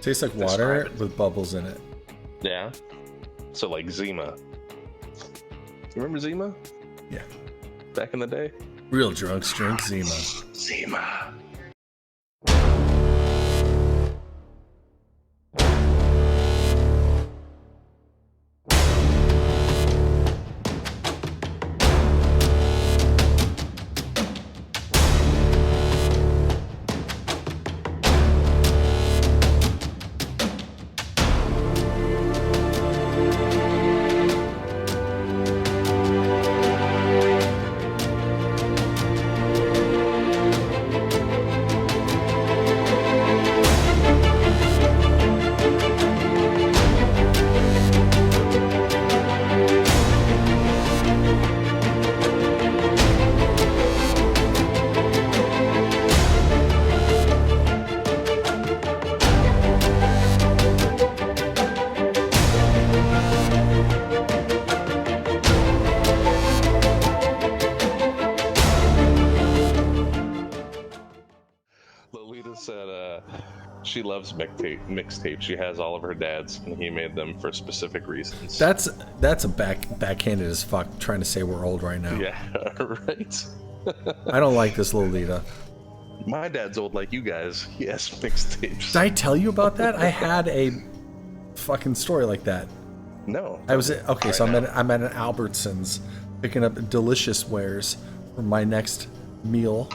Tastes like water with bubbles in it. Yeah. So like Zima. You remember Zima? Yeah. Back in the day? Real drunks drink Zima. Zima. Lolita said she loves mixtape. She has all of her dad's, and he made them for specific reasons. That's a backhanded as fuck trying to say we're old right now. Yeah, right. I don't like this Lolita. My dad's old like you guys. He has mixtapes. Did I tell you about that? I had a fucking story like that. No. I was okay. So I'm at an Albertsons picking up delicious wares for my next meal.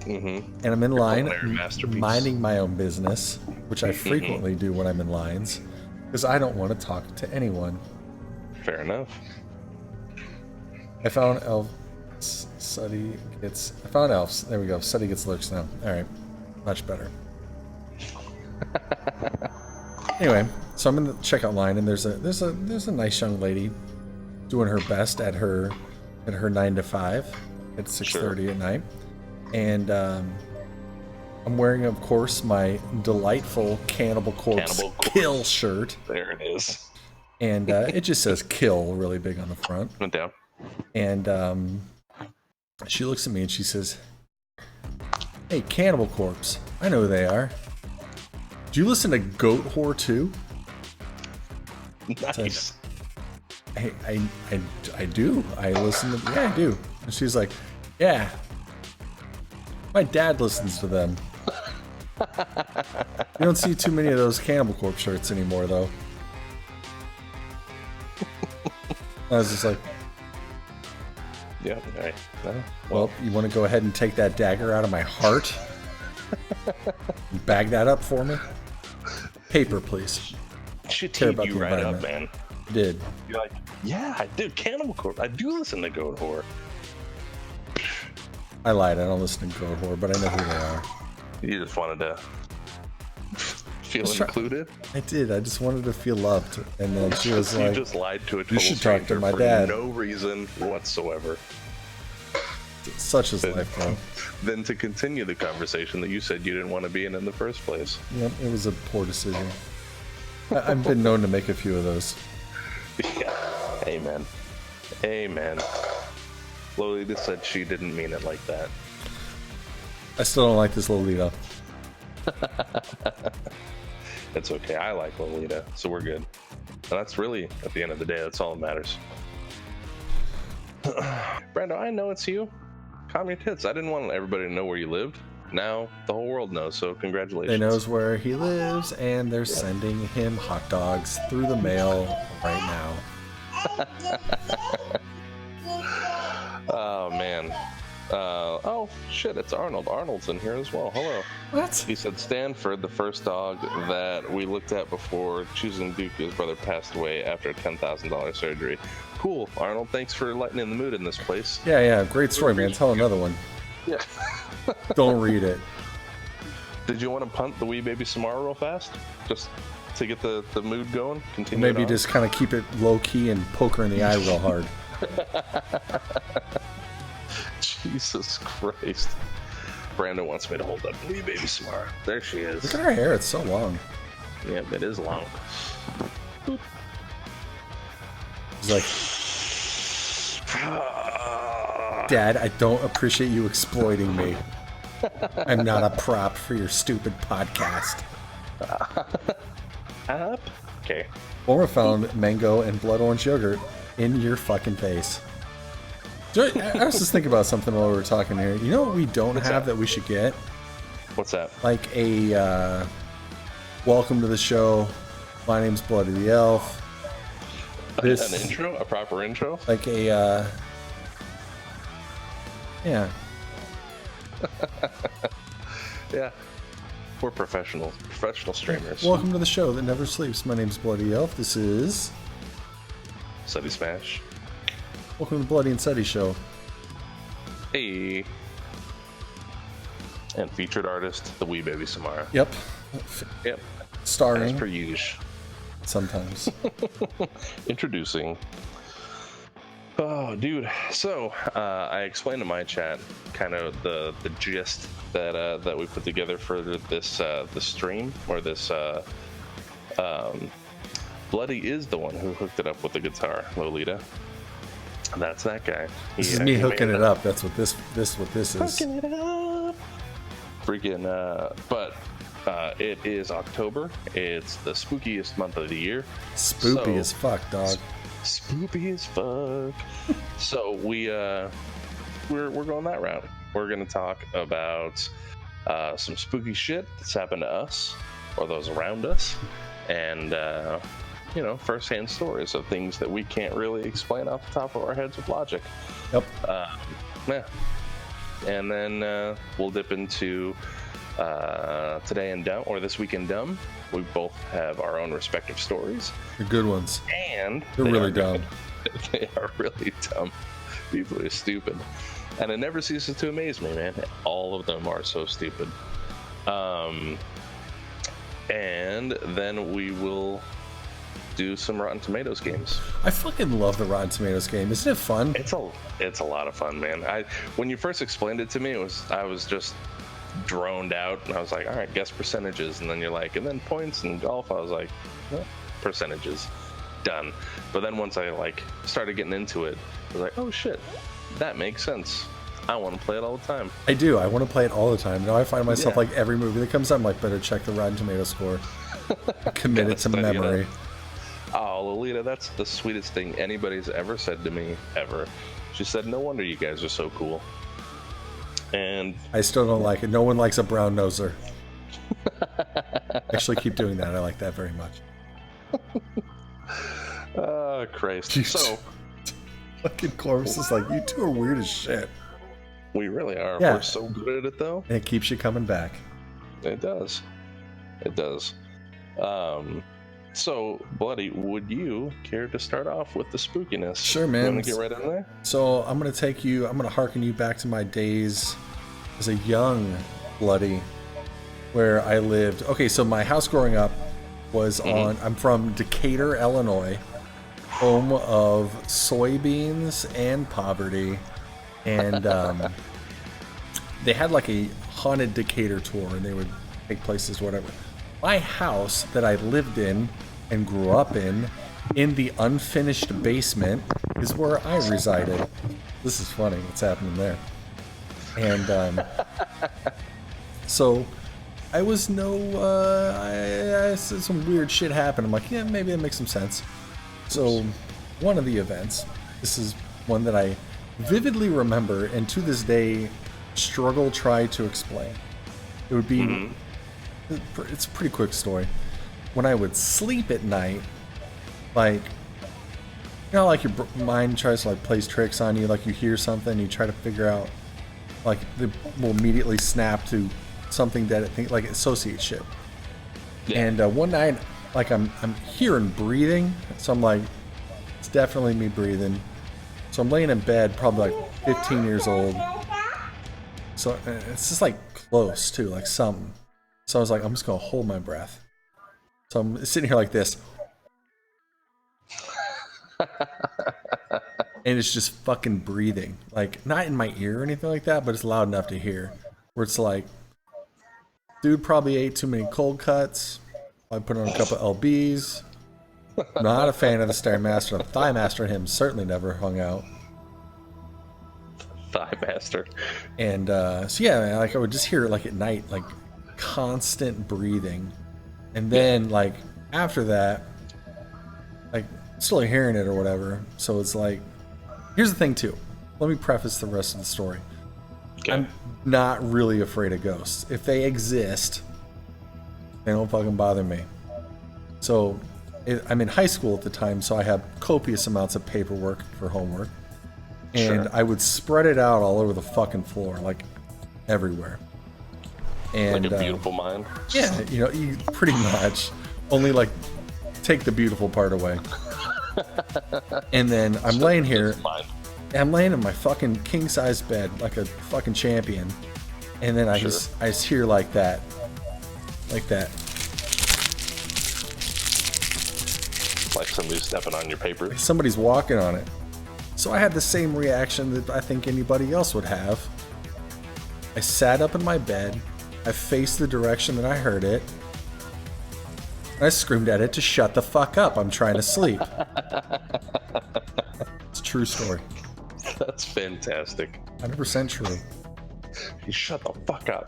Mm-hmm. And I'm in line, masterpiece. minding my own business, which I frequently do when I'm in lines, because I don't want to talk to anyone. Fair enough. I found Sutty gets. I found elves. There we go. Sutty gets lurks now. All right, much better. Anyway, so I'm in the checkout line, and there's a nice young lady doing her best at her 9 to 5 at 6:30 at night. And I'm wearing, of course, my delightful Cannibal Corpse kill shirt. There it is. And it just says kill really big on the front. Went down. And she looks at me and she says, "Hey, Cannibal Corpse, I know who they are. Do you listen to Goat Whore too?" Nice. Hey, I do. I listen to. Yeah, I do. And she's like, "Yeah. My dad listens to them." You don't see too many of those Cannibal Corpse shirts anymore, though. I was just like, yeah, right. Well, you want to go ahead and take that dagger out of my heart? And bag that up for me? Paper, please. She teed you right up, man. Did. You're like, yeah, I do. Cannibal Corpse. I do listen to Goat Whore. I lied. I don't listen to Goat Whore, but I know who they are. You just wanted to feel included? I did. I just wanted to feel loved. And then she was like, you just lied to a total "You should talk to my dad." For no reason whatsoever. Such is life, bro. Then to continue the conversation that you said you didn't want to be in the first place. Yep, it was a poor decision. I've been known to make a few of those. Yeah. Amen. Amen. Lolita said she didn't mean it like that. I still don't like this Lolita. It's okay. I like Lolita, so we're good. And that's really, at the end of the day, that's all that matters. Brando, I know it's you. Calm your tits. I didn't want everybody to know where you lived. Now the whole world knows, so congratulations. They knows where he lives, and they're sending him hot dogs through the mail right now. Oh, man. Oh, shit, it's Arnold. Arnold's in here as well. Hello. What? He said Stanford, the first dog that we looked at before choosing Duke, his brother passed away after a $10,000 surgery. Cool, Arnold. Thanks for lightening the mood in this place. Yeah. Great story, man. Tell another one. Yeah. Don't read it. Did you want to punt the wee baby Samara real fast? Just to get the mood going? Continue. Maybe just kind of keep it low-key and poke her in the eye real hard. Jesus Christ. Brandon wants me to hold up wee baby Samara. There she is. Look at her hair. It's so long. Yeah, it is long. Boop. He's like, "Dad, I don't appreciate you exploiting me. I'm not a prop for your stupid podcast." Up. Okay. Or found mango and blood orange yogurt in your fucking face. I was just thinking about something while we were talking here. You know what we don't have that we should get? What's that? Like a welcome to the show. My name's Bloody the Elf. An intro? A proper intro? Like a, yeah. Yeah. We're professional streamers. Welcome to the show that never sleeps. My name's Bloody Elf. This is SuttySmash. Welcome to the Bloody and Sutty show. Hey. And featured artist, the wee baby Samara. Yep. Yep. Starring. As per usual. Sometimes. Introducing. Oh, dude. So, I explained to my chat kind of the gist that we put together for this the stream, or this Bloody is the one who hooked it up with the guitar, Lolita. That's that guy. This is me hooking it up. That's what this is. Hooking it up. Freaking but it is October. It's the spookiest month of the year. Spoopy as fuck, dog. Spoopy as fuck. So we're going that route. We're gonna talk about some spooky shit that's happened to us or those around us, and first-hand stories of things that we can't really explain off the top of our heads with logic. Yep. Yeah. And then we'll dip into Today in Dumb, or This Week in Dumb. We both have our own respective stories. They're good ones. And they're really dumb. They are really dumb. People are stupid. And it never ceases to amaze me, man. All of them are so stupid. And then we will do some Rotten Tomatoes games. I fucking love the Rotten Tomatoes game. Isn't it fun? It's a lot of fun, man. When you first explained it to me, I was just droned out, and I was like, all right, guess percentages, and then you're like, and then points and golf. I was like, well, percentages, done. But then once I started getting into it, I was like, oh shit, that makes sense. I want to play it all the time. I do. I want to play it all the time. Now I find myself every movie that comes out, I'm like, better check the Rotten Tomatoes score. Commit it to memory. Oh, Lolita, that's the sweetest thing anybody's ever said to me, ever. She said, no wonder you guys are so cool. And I still don't like it. No one likes a brown noser. Actually, keep doing that. I like that very much. Oh, Christ. Jeez. So, fucking Corvus is like, you two are weird as shit. We really are. Yeah. We're so good at it, though. And it keeps you coming back. It does. It does. So, Bloody, would you care to start off with the spookiness? Sure, man. You want to get right in there? So, I'm going to harken you back to my days as a young Bloody, where I lived. Okay, so my house growing up was I'm from Decatur, Illinois, home of soybeans and poverty. And they had like a haunted Decatur tour, and they would take places, whatever. My house that I lived in and grew up in the unfinished basement, is where I resided. This is funny, what's happening there. And so I was I said some weird shit happened. I'm like, yeah, maybe that makes some sense. So one of the events, this is one that I vividly remember and to this day try to explain. It would be it's a pretty quick story. When I would sleep at night, like, you know, like your mind tries to plays tricks on you, like you hear something, you try to figure out, like, it will immediately snap to something that it associates shit. Yeah. And one night, like, I'm hearing breathing, so I'm like, it's definitely me breathing. So I'm laying in bed, probably like 15 years old. So it's just like close too, like something. So I was like, I'm just gonna hold my breath. So I'm sitting here like this. And it's just fucking breathing. Like, not in my ear or anything like that, but it's loud enough to hear. Where it's like, dude probably ate too many cold cuts. I put on a couple of LBs. Not a fan of the Stairmaster. The Thighmaster and him certainly never hung out. Thighmaster. And so yeah, like I would just hear it like at night, like constant breathing. And then like after that, like still hearing it or whatever. So it's like, here's the thing too. Let me preface the rest of the story. Okay. I'm not really afraid of ghosts. If they exist, they don't fucking bother me. So I'm in high school at the time, so I had copious amounts of paperwork for homework. And I would spread it out all over the fucking floor, like everywhere. And, like a beautiful mind? Yeah, you know, you pretty much. Only like take the beautiful part away. And then I'm laying here. I'm laying in my fucking king-size bed like a fucking champion. And then I just hear like that. Like that. Like somebody's stepping on your paper? Like somebody's walking on it. So I had the same reaction that I think anybody else would have. I sat up in my bed. I faced the direction that I heard it. And I screamed at it to shut the fuck up. I'm trying to sleep. It's a true story. That's fantastic. 100% true. You shut the fuck up.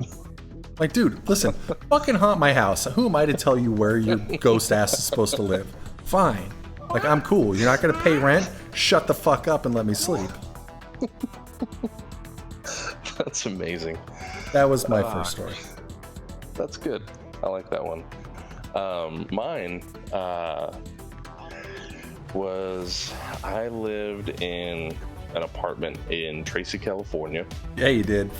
Like, dude, listen, fucking haunt my house. Who am I to tell you where your ghost ass is supposed to live? Fine. Like, I'm cool. You're not gonna pay rent? Shut the fuck up and let me sleep. That's amazing. That was my first story. That's good. I like that one. Mine was I lived in an apartment in Tracy, California. Yeah, you did.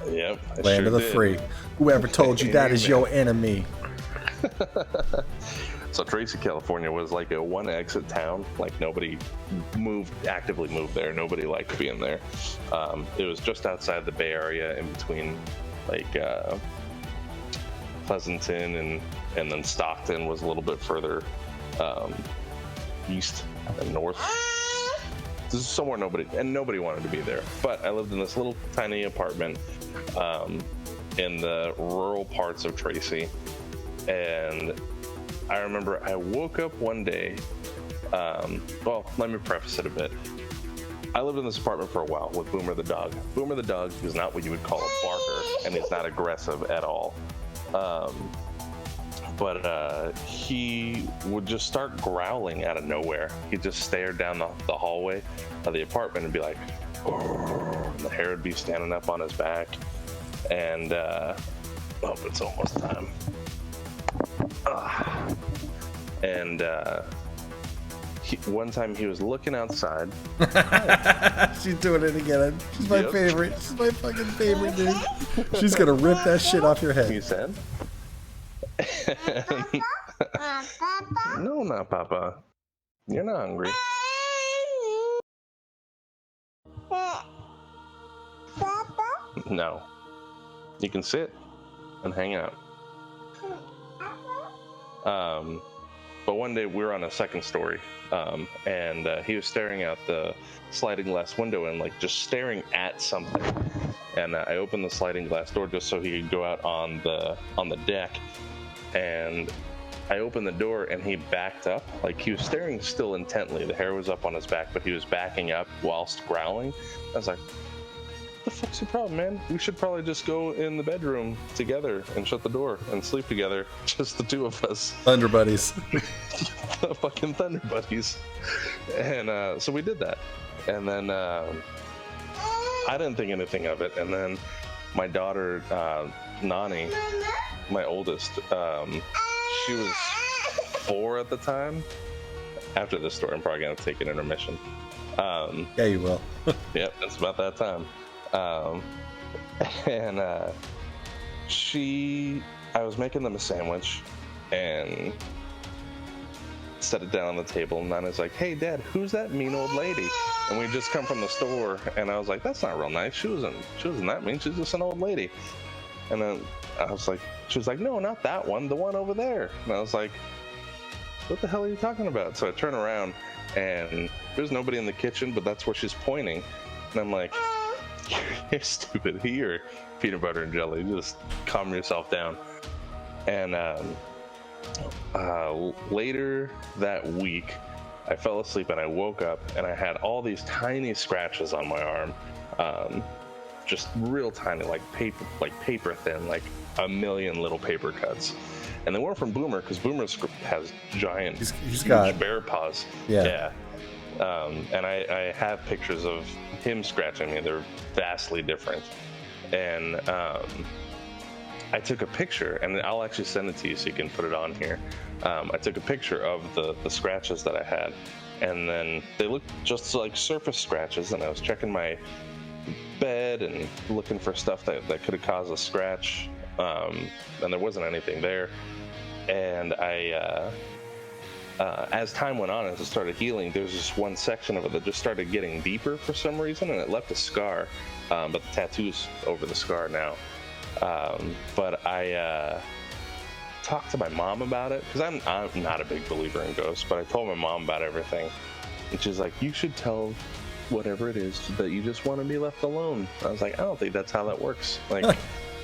Yep. Land of the free. Whoever told you that is your enemy. So Tracy, California was like a one exit town. Like nobody actively moved there. Nobody liked being there. It was just outside the Bay Area in between like Pleasanton and then Stockton was a little bit further east and north. This is somewhere nobody wanted to be there. But I lived in this little tiny apartment in the rural parts of Tracy. And I remember I woke up one day. Well, let me preface it a bit. I lived in this apartment for a while with Boomer the dog. Boomer the dog is not what you would call a barker, and he's not aggressive at all. But he would just start growling out of nowhere. He'd just stare down the hallway of the apartment and be like, and the hair would be standing up on his back. And, it's almost time. And one time he was looking outside. She's doing it again. She's my favorite. She's my fucking favorite, dude. She's gonna rip that shit off your head. He said. No, not Papa. You're not hungry. No. You can sit and hang out. But one day we were on a second story, and he was staring out the sliding glass window and like just staring at something. And I opened the sliding glass door just so he could go out on the deck. And I opened the door and he backed up. Like he was staring still intently. The hair was up on his back, but he was backing up whilst growling. I was like, what the fuck's your problem, man? We should probably just go in the bedroom together and shut the door and sleep together. Just the two of us. Thunder buddies. The fucking Thunder buddies. And so we did that. And then I didn't think anything of it. And then my daughter, Nani, my oldest, she was 4 at the time. After this story, I'm probably going to take an intermission. Yeah, you will. Yep, it's about that time. I was making them a sandwich and set it down on the table, and Nana's like, hey Dad, who's that mean old lady? And we just come from the store, and I was like, that's not real nice. She wasn't that mean. She's just an old lady. And then she was like, no, not that one, the one over there. And I was like, what the hell are you talking about? So I turn around and there's nobody in the kitchen, but that's where she's pointing. And I'm like, you're stupid. Here, peanut butter and jelly. Just calm yourself down. And later that week, I fell asleep and I woke up and I had all these tiny scratches on my arm. Just real tiny, like paper thin, like a million little paper cuts. and they weren't from Boomer because Boomer has giant, he's huge got bear paws. Yeah. And I have pictures of him scratching me. They're vastly different. And I took a picture, and I'll actually send it to you so you can put it on here. I took a picture of the scratches that I had, and then they looked just like surface scratches, and I was checking my bed and looking for stuff that could have caused a scratch, and there wasn't anything there. And I as time went on, as it started healing, there was just one section of it that just started getting deeper for some reason, and it left a scar, but the tattoo's over the scar now. But I talked to my mom about it, because I'm not a big believer in ghosts, but I told my mom about everything, and she's like, you should tell whatever it is that you just want to be left alone. I was like, I don't think that's how that works. Like,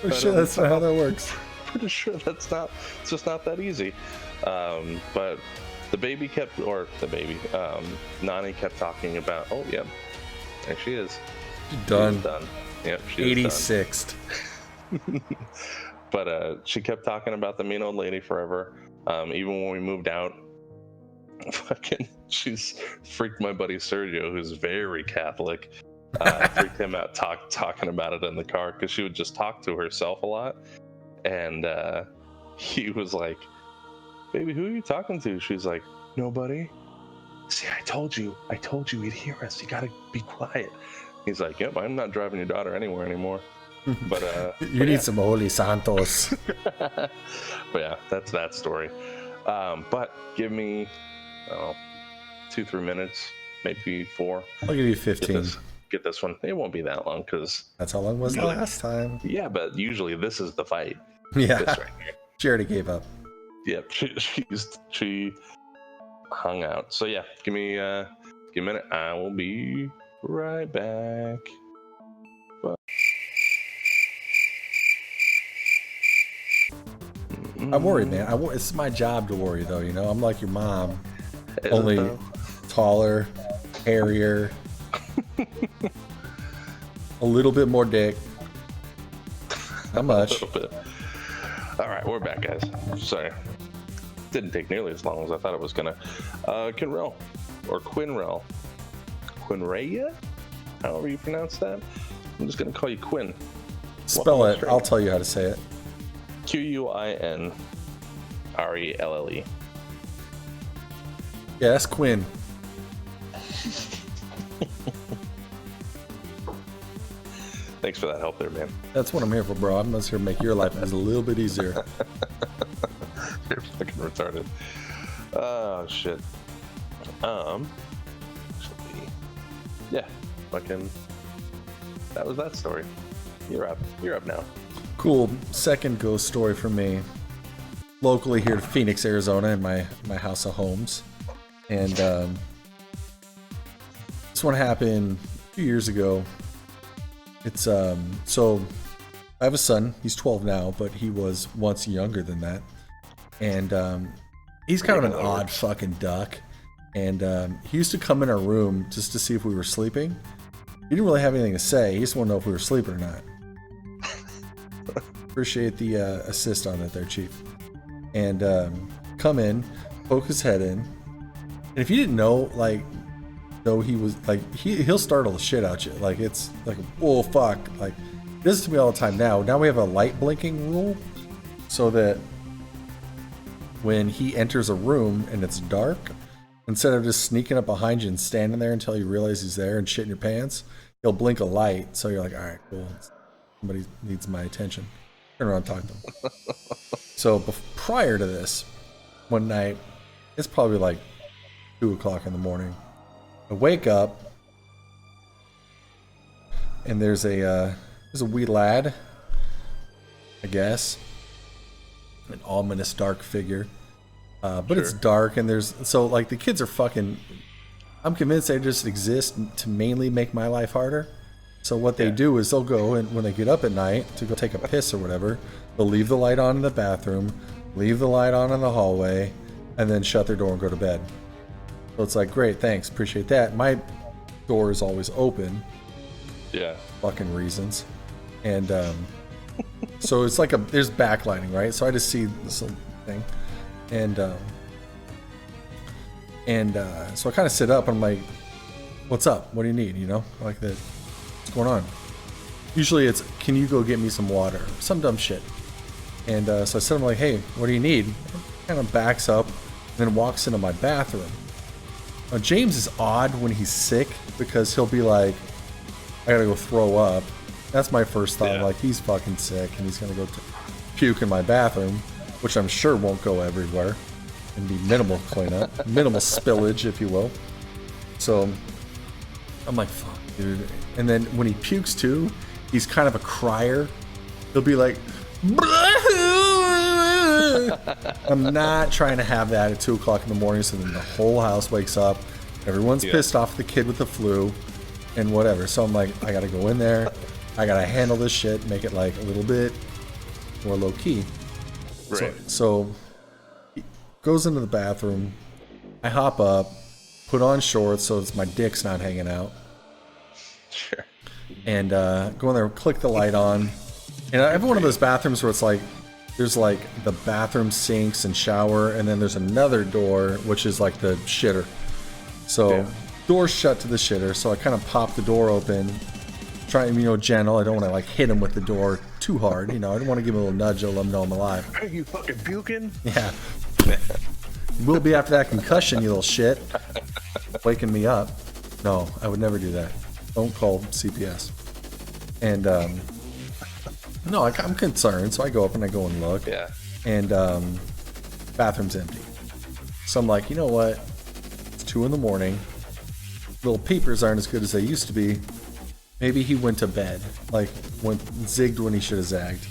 for sure that's not how that works. Pretty sure it's just not that easy. But the baby Nani kept talking about, oh yeah, there she is. Done. She's done. Yep, she is 86th. But she kept talking about the mean old lady forever. Even when we moved out, she's freaked my buddy Sergio, who's very Catholic. Freaked him out talking about it in the car, because she would just talk to herself a lot. And he was like, baby, who are you talking to? She's like, nobody. See, I told you he'd hear us. You gotta be quiet. He's like, yep, I'm not driving your daughter anywhere anymore. But you need some Holy Santos. But yeah, that's that story. But give me 2-3 minutes, maybe 4. I'll give you 15. Get this one. It won't be that long, because that's how long it was last time. Yeah, but usually this is the fight. Yeah, this right here. She already gave up. Yep, she hung out. So yeah, give me a minute. I will be right back. I'm worried, man. It's my job to worry, though. You know, I'm like your mom, only taller, hairier, a little bit more dick. Not much. A little bit. All right, we're back, guys. Sorry, didn't take nearly as long as I thought it was gonna. Quinrell, or Quinrell, Quinraya, however you pronounce that. I'm just gonna call you Quinn. Spell it. I'll tell you how to say it. Quinrelle. Yeah, that's Quinn. Thanks for that help there, man. That's what I'm here for, bro. I'm just here to make your life a little bit easier. You're fucking retarded. Oh shit. Yeah, fucking. That was that story. You're up now. Cool. Second ghost story for me. Locally here to Phoenix, Arizona, in my house of homes. And this one happened a few years ago. It's so I have a son. He's 12 now, but he was once younger than that. And he's kind of an odd fucking duck. And he used to come in our room just to see if we were sleeping. He didn't really have anything to say. He just wanted to know if we were sleeping or not. Appreciate the assist on it there, Chief. And come in, poke his head in. And if you didn't know, like, though he was like, he'll startle the shit out you. Like, it's like, oh fuck. Like, he does it to me all the time now. Now we have a light blinking rule so that when he enters a room and it's dark, instead of just sneaking up behind you and standing there until you realize he's there and shitting your pants, he'll blink a light. So you're like, all right, cool. Somebody needs my attention. Turn around and talk to him. So prior to this, one night, it's probably like 2 o'clock in the morning. I wake up and there's a wee lad, I guess, an ominous dark figure. But sure. It's dark and like the kids are fucking, I'm convinced they just exist to mainly make my life harder. So what they do is they'll go, and when they get up at night to go take a piss or whatever, they'll leave the light on in the bathroom, leave the light on in the hallway, and then shut their door and go to bed. So it's like, great, thanks, appreciate that. My door is always open. Yeah. Fucking reasons. And so it's like there's backlighting, right? So I just see this thing. And so I kind of sit up and I'm like, what's up? What do you need? You know, like that. What's going on? Usually it's, can you go get me some water? Some dumb shit. And so I said, I'm like, hey, what do you need? Kind of backs up and then walks into my bathroom. Now, James is odd when he's sick because he'll be like, I gotta go throw up. That's my first thought. Like, he's fucking sick and he's gonna go puke in my bathroom, which I'm sure won't go everywhere and be minimal cleanup, minimal spillage, if you will. So I'm like, fuck, dude. And then when he pukes too, he's kind of a crier. He'll be like, I'm not trying to have that at 2 o'clock in the morning, so then the whole house wakes up. Everyone's pissed off the kid with the flu and whatever. So I'm like, I gotta go in there. I gotta handle this shit, make it like a little bit more low key. Right. So he goes into the bathroom. I hop up, put on shorts so my dick's not hanging out. Sure. And go in there, click the light on. And I have one of those bathrooms where it's like, there's like the bathroom sinks and shower, and then there's another door, which is like the shitter. So door's shut to the shitter, so I kind of pop the door open, try, gentle. I don't want to like hit him with the door too hard. I don't want to give him a little nudge to let him know I'm alive. Are you fucking puking? Yeah. Will be after that concussion, you little shit. Waking me up. No, I would never do that. Don't call CPS. And, no, I'm concerned, so I go up and I go and look. Yeah. And bathroom's empty. So I'm like, you know what? It's 2 in the morning. Little peepers aren't as good as they used to be. Maybe he went to bed. Like, zigged when he should have zagged.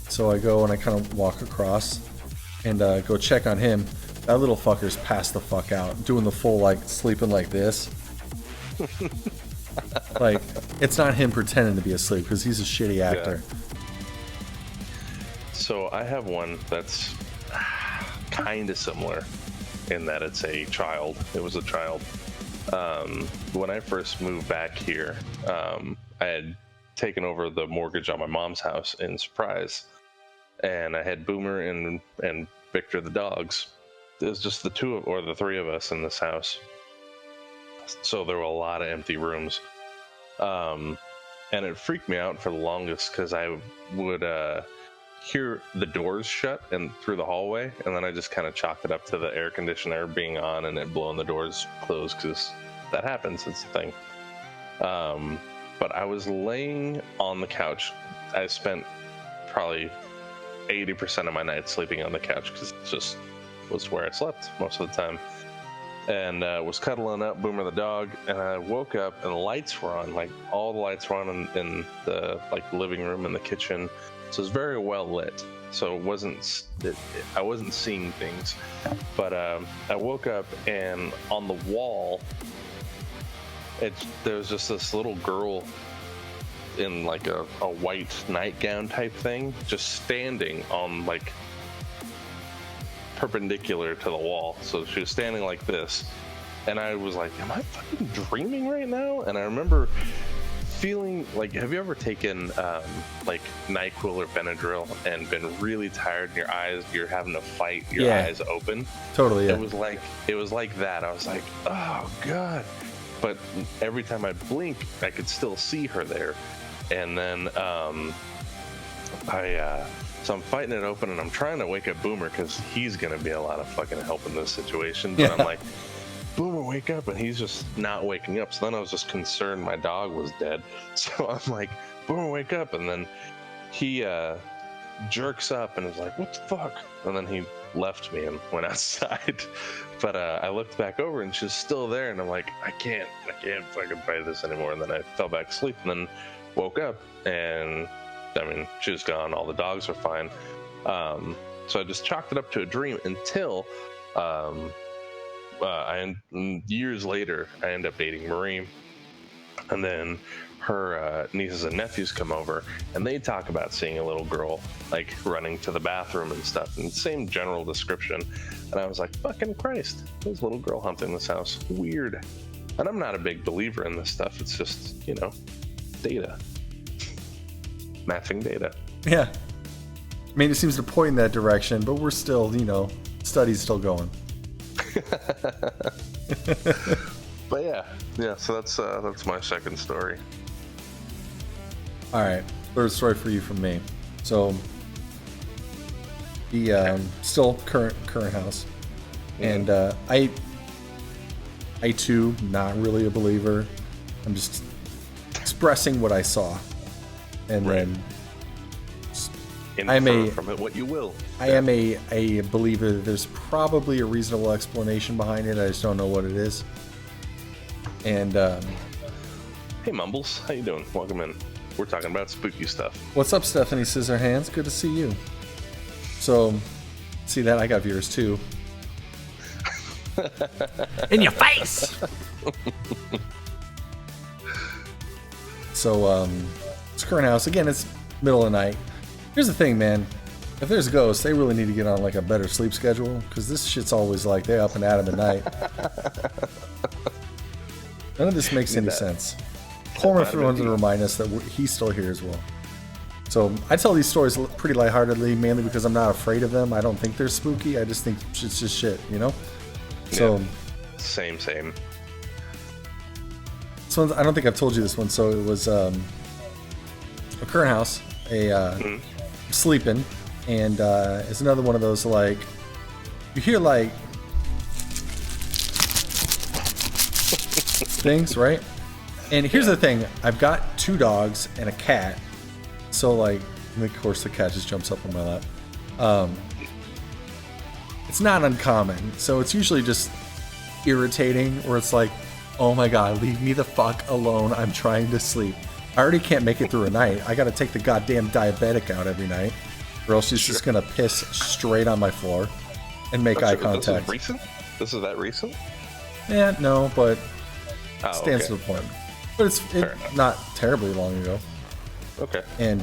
So I go and I kind of walk across and go check on him. That little fucker's passed the fuck out. Doing the full, like, sleeping like this. Like, it's not him pretending to be asleep because he's a shitty actor. Yeah. So I have one that's kind of similar in that it's a child. It was a child. When I first moved back here, I had taken over the mortgage on my mom's house in Surprise, and I had Boomer and Victor the dogs. It was just the three of us in this house. So there were a lot of empty rooms. And it freaked me out for the longest because I would hear the doors shut and through the hallway, and then I just kind of chalked it up to the air conditioner being on and it blowing the doors closed because that happens. It's a thing. But I was laying on the couch. I spent probably 80% of my night sleeping on the couch because it just was where I slept most of the time. And was cuddling up Boomer the dog, and I woke up and the lights were on. Like, all the lights were on in the living room and the kitchen. So it was very well lit. So it wasn't, I wasn't seeing things. But I woke up, and on the wall, there was just this little girl in like a white nightgown type thing, just standing on like perpendicular to the wall. So she was standing like this, and I was like, am I fucking dreaming right now? And I remember feeling like, have you ever taken like NyQuil or Benadryl and been really tired and you're having to fight your eyes open? Totally. Yeah. It was like that. I was like, oh god. But every time I blink, I could still see her there. And then so I'm fighting it open, and I'm trying to wake up Boomer because he's gonna be a lot of fucking help in this situation. But I'm like, Boomer, wake up, and he's just not waking up. So then I was just concerned my dog was dead. So I'm like, Boomer, wake up, and then he jerks up and is like, what the fuck? And then he left me and went outside. But I looked back over, and she's still there, and I'm like, I can't fucking fight this anymore. And then I fell back asleep, and then woke up, and I mean, she was gone. All the dogs were fine. So I just chalked it up to a dream until years later, I end up dating Marie, and then her nieces and nephews come over, and they talk about seeing a little girl like running to the bathroom and stuff, and same general description. And I was like, fucking Christ, there's a little girl hunting this house. Weird. And I'm not a big believer in this stuff. It's just, data. Matching data. Yeah. I mean, it seems to point in that direction, but we're still, you know, study's still going. But yeah. So that's my second story. All right, third story for you from me. So the still current house, and I too not really a believer. I'm just expressing what I saw, and then Infer from it what you will. I am a believer that there's probably a reasonable explanation behind it. I just don't know what it is. And hey Mumbles, how you doing? Welcome in. We're talking about spooky stuff. What's up, Stephanie Scissorhands? Good to see you. So, see that? I got viewers too. In your face! So, it's current house. Again, it's middle of the night. Here's the thing, man. If there's ghosts, they really need to get on like a better sleep schedule, because this shit's always like they're up and at 'em at night. None of this makes any sense. Coleman threw in to remind us that he's still here as well. So I tell these stories pretty lightheartedly, mainly because I'm not afraid of them. I don't think they're spooky. I just think it's just shit, you know? So yeah. Same. So I don't think I've told you this one. So it was a current house, sleeping, and it's another one of those, like, you hear like things, right? And here's the thing, I've got 2 dogs and a cat, so like, and of course the cat just jumps up on my lap. It's not uncommon, so it's usually just irritating, where it's like, oh my god, leave me the fuck alone, I'm trying to sleep. I already can't make it through a night. I gotta take the goddamn diabetic out every night, or else she's just gonna piss straight on my floor and make eye contact. This is recent? This is that recent? Yeah, no, but stands to the point. But it's not terribly long ago. Okay. And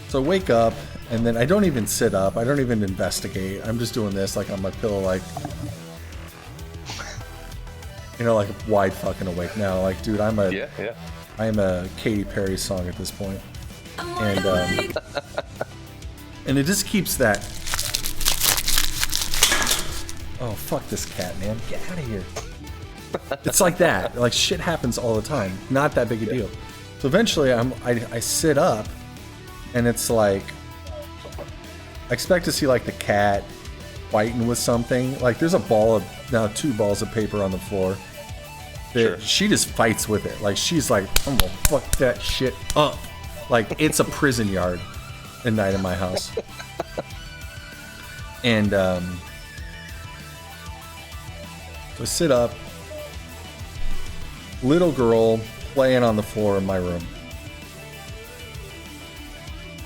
so I wake up, and then I don't even sit up. I don't even investigate. I'm just doing this like on my pillow, like, you know, like wide fucking awake now. Like, dude, I am a Katy Perry song at this point. And and it just keeps that. Oh, fuck this cat, man. Get out of here. It's like that. Like, shit happens all the time. Not that big a deal. So eventually I sit up, and it's like, I expect to see like the cat fighting with something. Like, there's a ball of, now 2 balls of paper on the floor. She just fights with it. Like, she's like, I'm gonna fuck that shit up. Like, it's a prison yard at night in my house. And so I sit up, little girl playing on the floor in my room.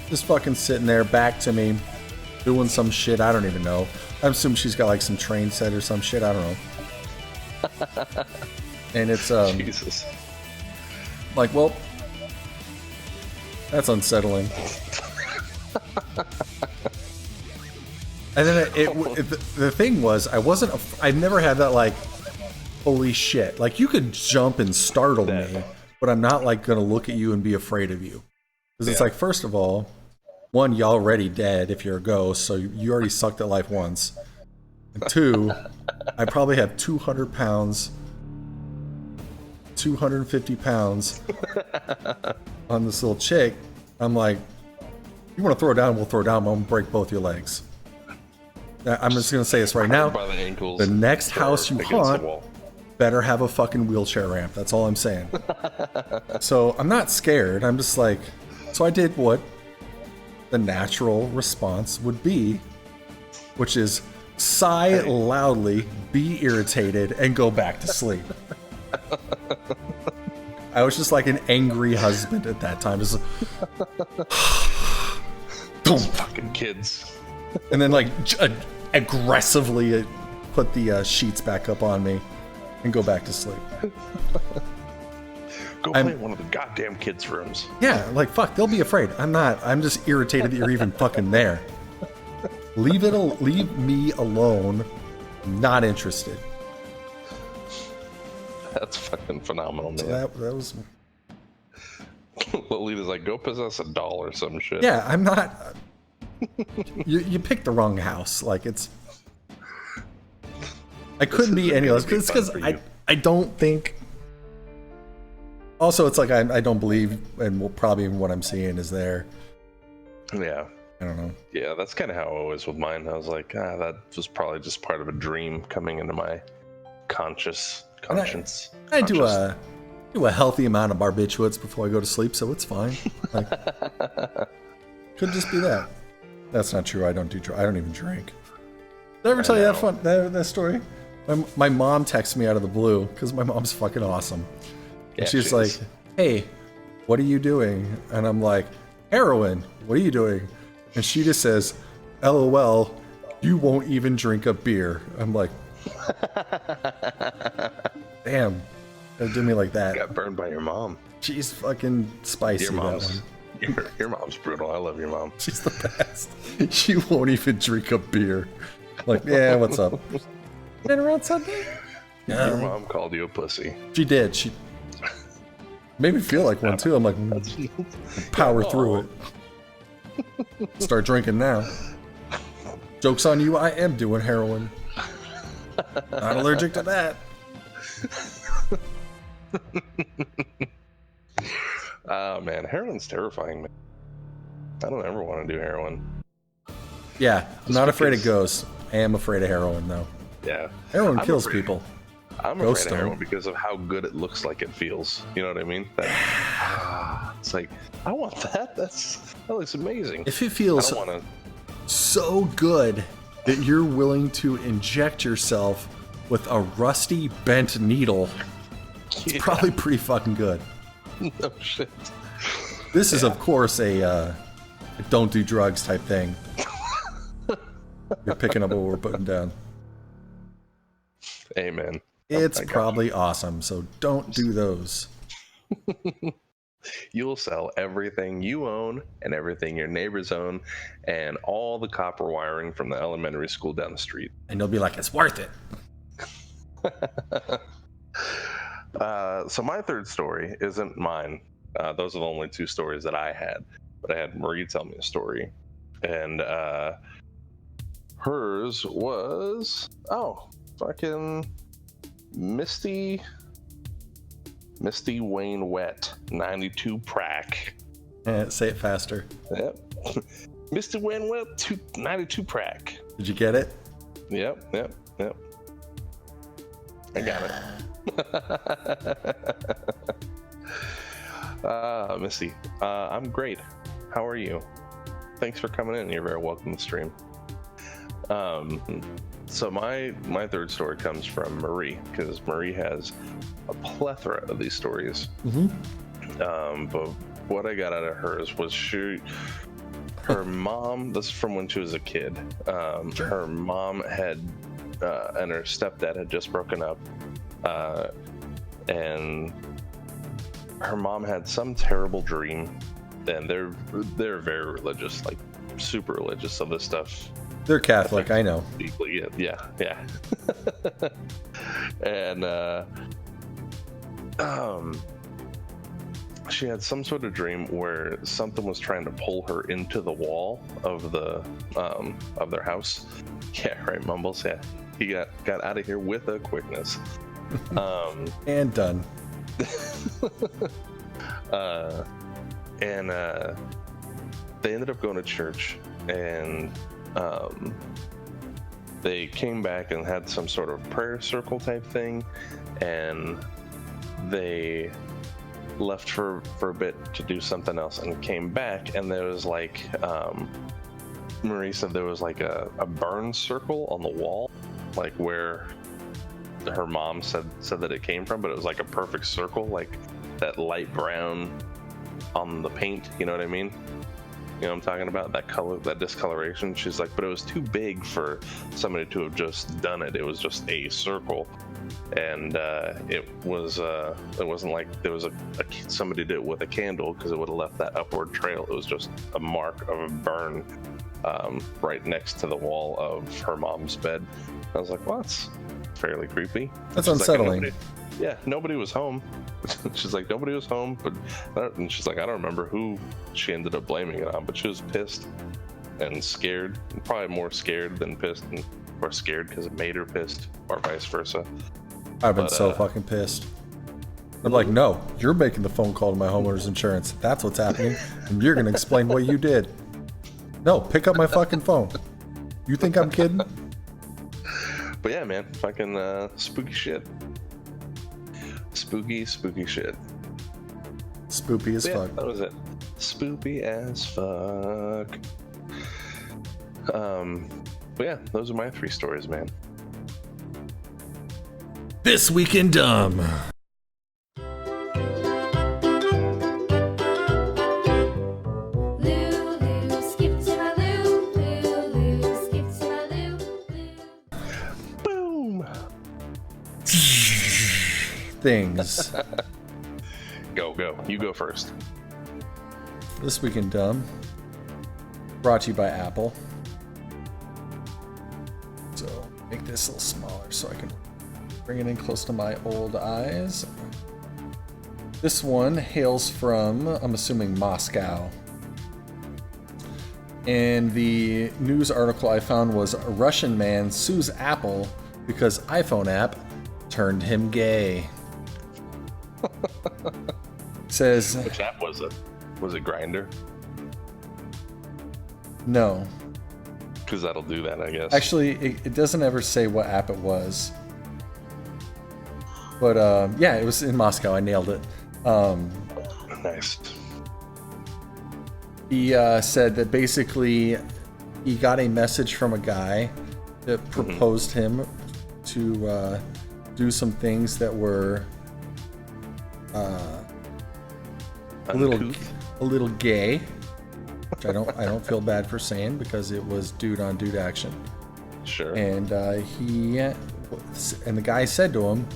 Just fucking sitting there, back to me, doing some shit, I don't even know. I assume she's got like some train set or some shit, I don't know. And it's Jesus. Like, well, that's unsettling. And then the thing was, I never had that like, holy shit. Like, you could jump and startle me, but I'm not like gonna look at you and be afraid of you. Because it's like, first of all, one, you're already dead if you're a ghost, so you already sucked at life once. And 2, I probably have 200 pounds, 250 pounds on this little chick. I'm like, you want to throw it down, we'll throw it down, but I'm gonna break both your legs. I'm just gonna say this right now. By the ankles, the next house you haunt better have a fucking wheelchair ramp. That's all I'm saying. So I'm not scared. I'm just like, so I did what the natural response would be, which is sigh loudly, be irritated, and go back to sleep. I was just like an angry husband at that time. Just those fucking kids. And then like aggressively put the sheets back up on me and go back to sleep. Go play in one of the goddamn kids' rooms. Yeah, like, fuck, they'll be afraid. I'm not. I'm just irritated that you're even fucking there. Leave me alone. Not interested. That's fucking phenomenal, man. So that was... Lolita's like, go possess a doll or some shit. Yeah, I'm not. You picked the wrong house. Like it's. I couldn't be any less. It's because I don't think. Also, it's like I don't believe, and probably what I'm seeing is there. Yeah. I don't know. Yeah, that's kind of how I was with mine. I was like, that was probably just part of a dream coming into my conscience. I do a healthy amount of barbiturates before I go to sleep, so it's fine. Like, could just be that. That's not true. I don't even drink. Did I ever tell you that story? My mom texted me out of the blue because my mom's fucking awesome. And she's like, "Hey, what are you doing?" And I'm like, "Heroin. What are you doing?" And she just says, "LOL, you won't even drink a beer." I'm like, damn, don't do me like that. Got burned by your mom. She's fucking spicy. Your mom's brutal. I love your mom. She's the best. She won't even drink a beer. Like, yeah, what's up? Been around Sunday? Your mom called you a pussy. She did. She made me feel like one too. I'm like, power through it. Start drinking now. Joke's on you, I am doing heroin. Not allergic to that. Oh man, heroin's terrifying, man. I don't ever want to do heroin. Yeah, I'm not afraid of ghosts. I am afraid of heroin though. Yeah. Heroin kills people. I'm afraid of heroin because of how good it looks like it feels. You know what I mean? It's like, I want that. That looks amazing. If it feels so good that you're willing to inject yourself with a rusty bent needle, it's probably pretty fucking good. No shit. This is, of course, a don't do drugs type thing. You're picking up what we're putting down. Amen. It's probably awesome, so don't do those. You'll sell everything you own and everything your neighbors own and all the copper wiring from the elementary school down the street. And they'll be like, it's worth it. So my third story isn't mine. Those are the only two stories that I had. But I had Marie tell me a story. And hers was, fucking Misty Wayne Wet, 92 prac. Say it faster. Yep. Misty Wayne Wet, 92 prac. Did you get it? Yep. I got it. Misty, I'm great. How are you? Thanks for coming in. You're very welcome to the stream. So my third story comes from Marie, because Marie has a plethora of these stories. Mm-hmm. But what I got out of hers was her mom, this is from when she was a kid. Sure. Her mom had and her stepdad had just broken up, and her mom had some terrible dream. And they're very religious, like super religious of this stuff. They're Catholic, I know. Deeply, yeah. And she had some sort of dream where something was trying to pull her into the wall of their house. Yeah, right, Mumbles. Yeah, he got out of here with a quickness. And done. And they ended up going to church, and they came back and had some sort of prayer circle type thing, and they left for a bit to do something else and came back, and there was like Marie said there was like a burn circle on the wall, like where her mom said that it came from, but it was like a perfect circle, like that light brown on the paint, you know what I mean? You know what I'm talking about? That color, that discoloration. She's like, but it was too big for somebody to have just done it. It was just a circle, and it wasn't like there was somebody did it with a candle, because it would have left that upward trail. It was just a mark of a burn right next to the wall of her mom's bed. I was like, well, fairly creepy. That's She's unsettling. Like, nobody was home. She's like, nobody was home, and she's like, I don't remember who she ended up blaming it on, but she was pissed and scared, probably more scared than pissed, or scared because it made her pissed, or vice versa. I've been so fucking pissed. I'm like, no, you're making the phone call to my homeowner's insurance. That's what's happening, and you're gonna explain what you did. No, pick up my fucking phone. You think I'm kidding? But yeah, man, fucking spooky shit. Spooky shit. Spoopy as fuck. That was it. Spoopy as fuck. But yeah, those are my 3 stories, man. This Week in Dumb. Boom. Things. Go. You go first. This Week in Dumb. Brought to you by Apple. So make this a little smaller so I can bring it in close to my old eyes. This one hails from, I'm assuming, Moscow. And the news article I found was a Russian man sues Apple because iPhone app turned him gay. Says, which app was it? Was it Grindr? No. Because that'll do that, I guess. Actually, it doesn't ever say what app it was. But yeah, it was in Moscow. I nailed it. Nice. He said that basically he got a message from a guy that proposed him to do some things that were a little gay, which I don't feel bad for saying because it was dude on dude action. Sure. And the guy said to him,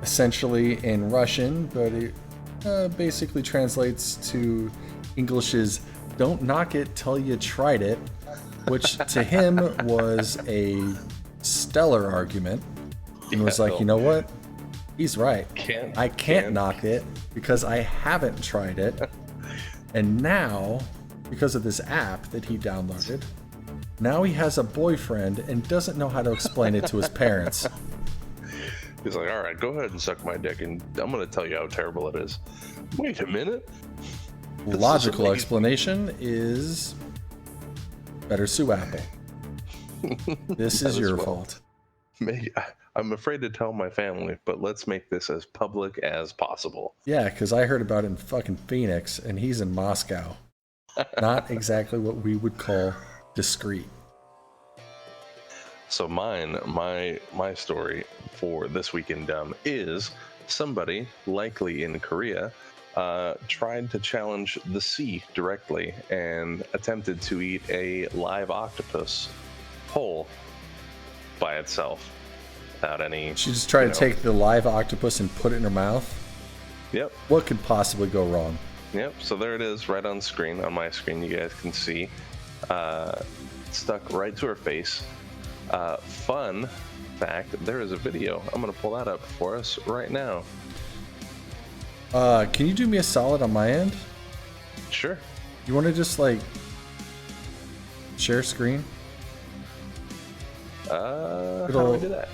essentially in Russian, but it basically translates to English's "Don't knock it till you tried it," which to him was a stellar argument. And was like, you know what? He's right. I can't knock it because I haven't tried it. And now, because of this app that he downloaded, now he has a boyfriend and doesn't know how to explain it to his parents. He's like, all right, go ahead and suck my dick, and I'm going to tell you how terrible it is. Wait a minute. Logical explanation is better sue Apple. This is your fault. I'm afraid to tell my family, but let's make this as public as possible. Yeah, because I heard about it in fucking Phoenix, and he's in Moscow. Not exactly what we would call discreet. So my story for This Week in Dumb is somebody, likely in Korea, tried to challenge the sea directly and attempted to eat a live octopus whole by itself without any... She just tried to take the live octopus and put it in her mouth? Yep. What could possibly go wrong? Yep, so there it is right on screen. On my screen, you guys can see. Stuck right to her face. Fun fact, there is a video. I'm going to pull that up for us right now. Can you do me a solid on my end? Sure. You want to just, like, share screen? How do we do that?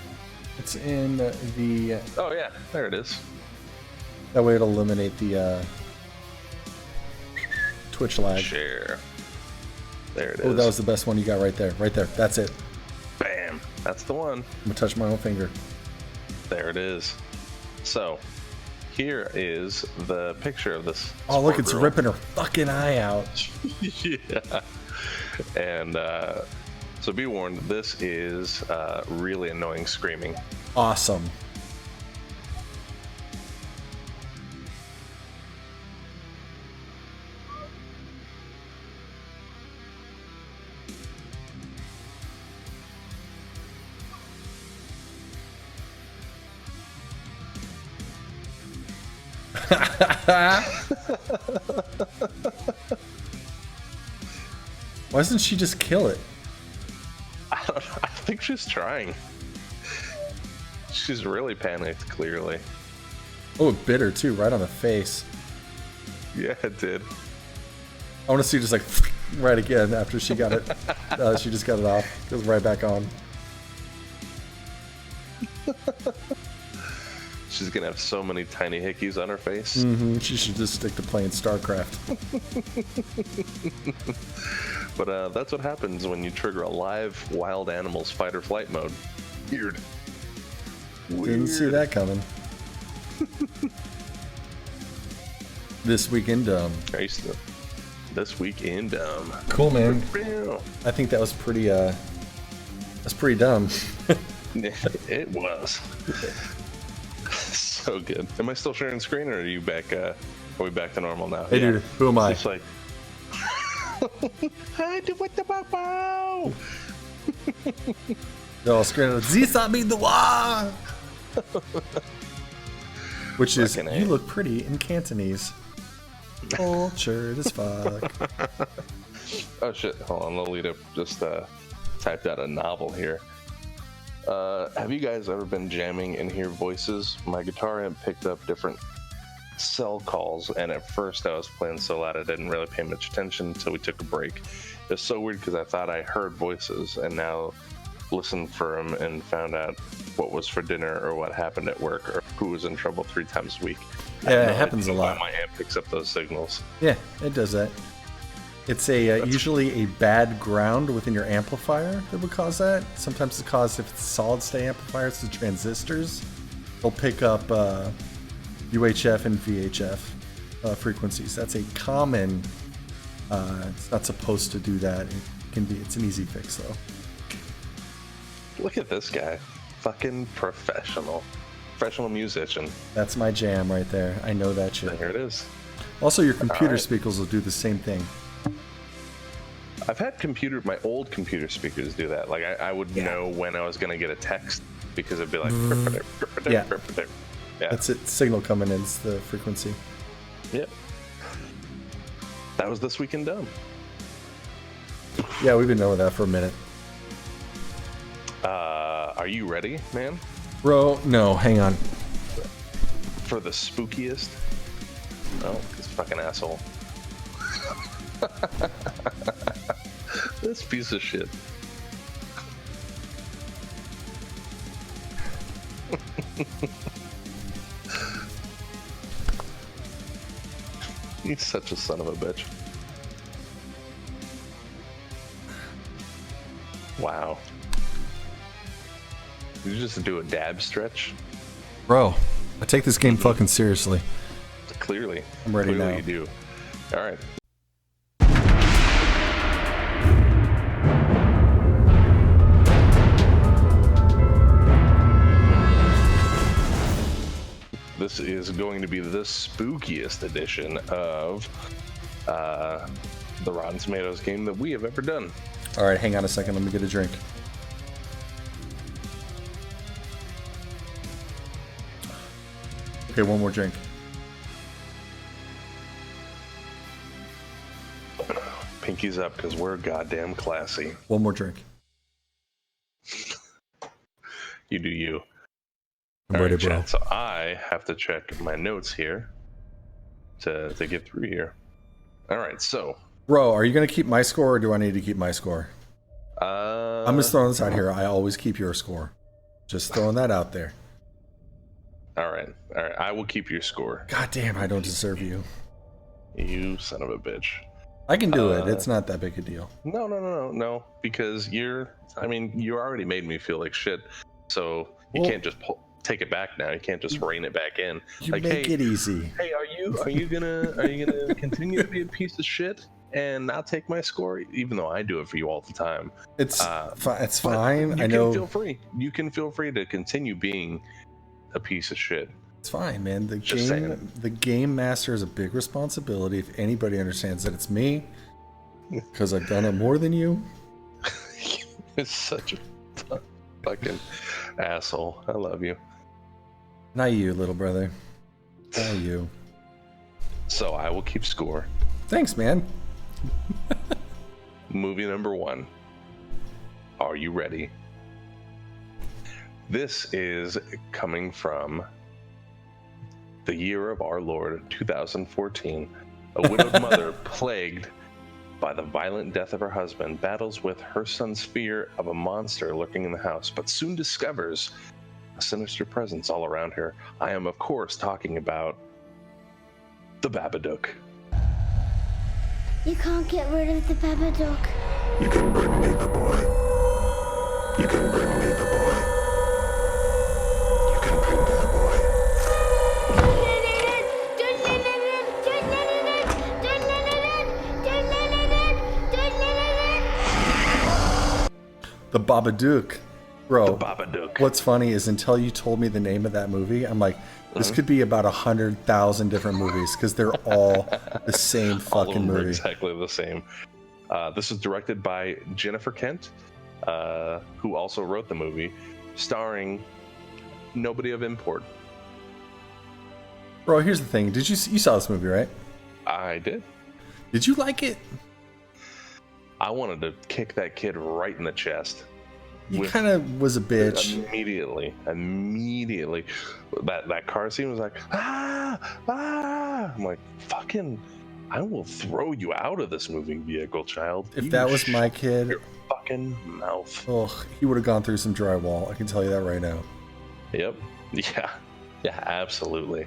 It's in the... Oh, yeah. There it is. That way it'll eliminate the Twitch lag. Share. There it is. Oh, that was the best one you got right there. Right there. That's it. Bam. That's the one. I'm going to touch my own finger. There it is. So, here is the picture of this. Oh, look, it's ripping her fucking eye out. Yeah. And so be warned, this is really annoying screaming. Awesome. Why doesn't she just kill it? I think she's trying. She's really panicked, clearly. Oh, it bit her too, right on the face. Yeah, it did. I want to see just like right again after she got it. She just got it off. Goes right back on. She's gonna have so many tiny hickeys on her face. Mm-hmm. She should just stick to playing StarCraft. But that's what happens when you trigger a live wild animals fight or flight mode. Weird. Didn't see that coming. This week in dumb. Are you still? This week in dumb. Cool, man. I think that was pretty. That's pretty dumb. It was. So good. Am I still sharing screen, or are you back? Are we back to normal now? Hey, dude. Who am I? It's like. Hi, what the bow? No, screen. Zisa me the wa. Which is, Fucking A. you look pretty in Cantonese. Cultured as fuck. Oh shit! Hold on, Lolita just typed out a novel here. Have you guys ever been jamming and hear voices? My guitar amp picked up different cell calls, and at first I was playing so loud I didn't really pay much attention until we took a break. It's so weird because I thought I heard voices, and now listened for them and found out what was for dinner or what happened at work or who was in trouble 3 times a week. Yeah, it happens a lot. My amp picks up those signals. Yeah, it does that. It's a usually a bad ground within your amplifier that would cause that. Sometimes it's caused if it's a solid state amplifier, it's the transistors. They'll pick up UHF and VHF frequencies. That's a common. It's not supposed to do that. It can be. It's an easy fix though. Look at this guy, fucking professional musician. That's my jam right there. I know that shit. Here it is. Also, your computer speakers will do the same thing. I've had my old computer speakers do that. Like I would know when I was gonna get a text because it'd be like, Yeah. Yeah. That's it. Signal coming in. It's the frequency. Yep. That was This Week in Dumb. Yeah, we've been knowing that for a minute. Are you ready, man? Bro, no, hang on. For the spookiest? Oh, this fucking asshole. This piece of shit. He's such a son of a bitch. Wow. Did you just do a dab stretch? Bro, I take this game fucking seriously. Clearly. I'm ready Clearly now. You do. All right. This is going to be the spookiest edition of the Rotten Tomatoes game that we have ever done. All right, hang on a second. Let me get a drink. Okay, one more drink. Pinkies up because we're goddamn classy. One more drink. You do you. I'm All ready, right, bro. chat, so I have to check my notes here to get through here. All right, so. Bro, are you going to keep my score or do I need to keep my score? I'm just throwing this out here. I always keep your score. Just throwing that out there. All right. I will keep your score. God damn, I don't deserve you. You son of a bitch. I can do it. It's not that big a deal. No. Because you already made me feel like shit. So you can't just take it back now. You can't just rein it back in. You like, make it easy. Hey, are you gonna continue to be a piece of shit and not take my score, even though I do it for you all the time? It's fine. I know. You can feel free to continue being a piece of shit. It's fine, man. Just saying. The game master is a big responsibility. If anybody understands that, it's me, because I've done it more than you. It's such a fucking asshole. I love you. Not you, little brother. Not you. So I will keep score. Thanks, man. Movie number 1. Are you ready? This is coming from the year of our Lord, 2014. A widowed mother plagued by the violent death of her husband battles with her son's fear of a monster lurking in the house, but soon discovers a sinister presence all around her. I am, of course, talking about the Babadook. You can't get rid of the Babadook. You can bring me the boy. You can bring me the boy. You can bring me the boy. Don't let it in! Don't let it in! Don't let it in! Don't let it in! Don't let it in! Don't let it in! The Babadook. Bro, The Babadook. what's funny is until you told me the name of that movie, I'm like, this could be about 100,000 different movies because they're all the same All of fucking them are movie. exactly the same. This is directed by Jennifer Kent, who also wrote the movie, starring nobody of import. Bro, here's the thing. You saw this movie, right? I did. Did you like it? I wanted to kick that kid right in the chest. You kind of was a bitch. Immediately. That car scene was like, ah! I'm like, fucking, I will throw you out of this moving vehicle, child. If You that was my shut kid, your fucking mouth. ugh, he would have gone through some drywall. I can tell you that right now. Yep. Yeah, absolutely.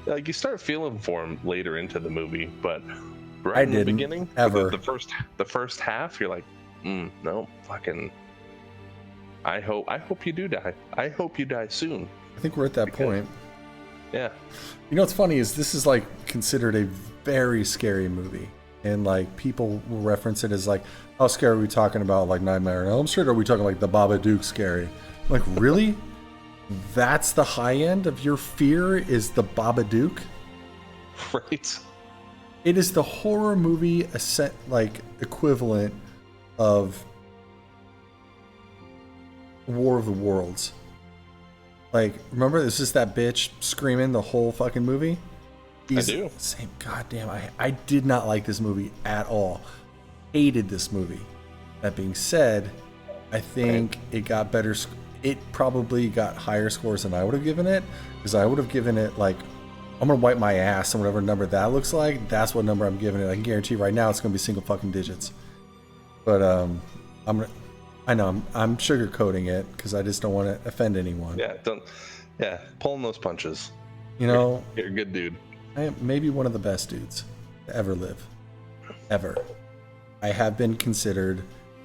Like, you start feeling for him later into the movie, but right I in the didn't, beginning, ever. the first half, you're like, no, fucking. I hope you do die. I hope you die soon. I think we're at that point. Yeah. You know what's funny is this is like considered a very scary movie. And like people will reference it as like, how scary are we talking about? Like Nightmare on Elm Street? Or are we talking like the Babadook scary? I'm like, really? That's the high end of your fear is the Babadook? Right. It is the horror movie like equivalent of War of the Worlds. Like, remember, this is that bitch screaming the whole fucking movie? I do. Same goddamn. I did not like this movie at all. Hated this movie. That being said, I think it got better. It probably got higher scores than I would have given it, because I would have given it like, I'm gonna wipe my ass and whatever number that looks like. That's what number I'm giving it. I can guarantee right now it's gonna be single fucking digits. But I know I'm sugarcoating it because I just don't want to offend anyone. Yeah, pulling those punches. You know, You're a good dude. I am maybe one of the best dudes to ever live. Ever. I have been considered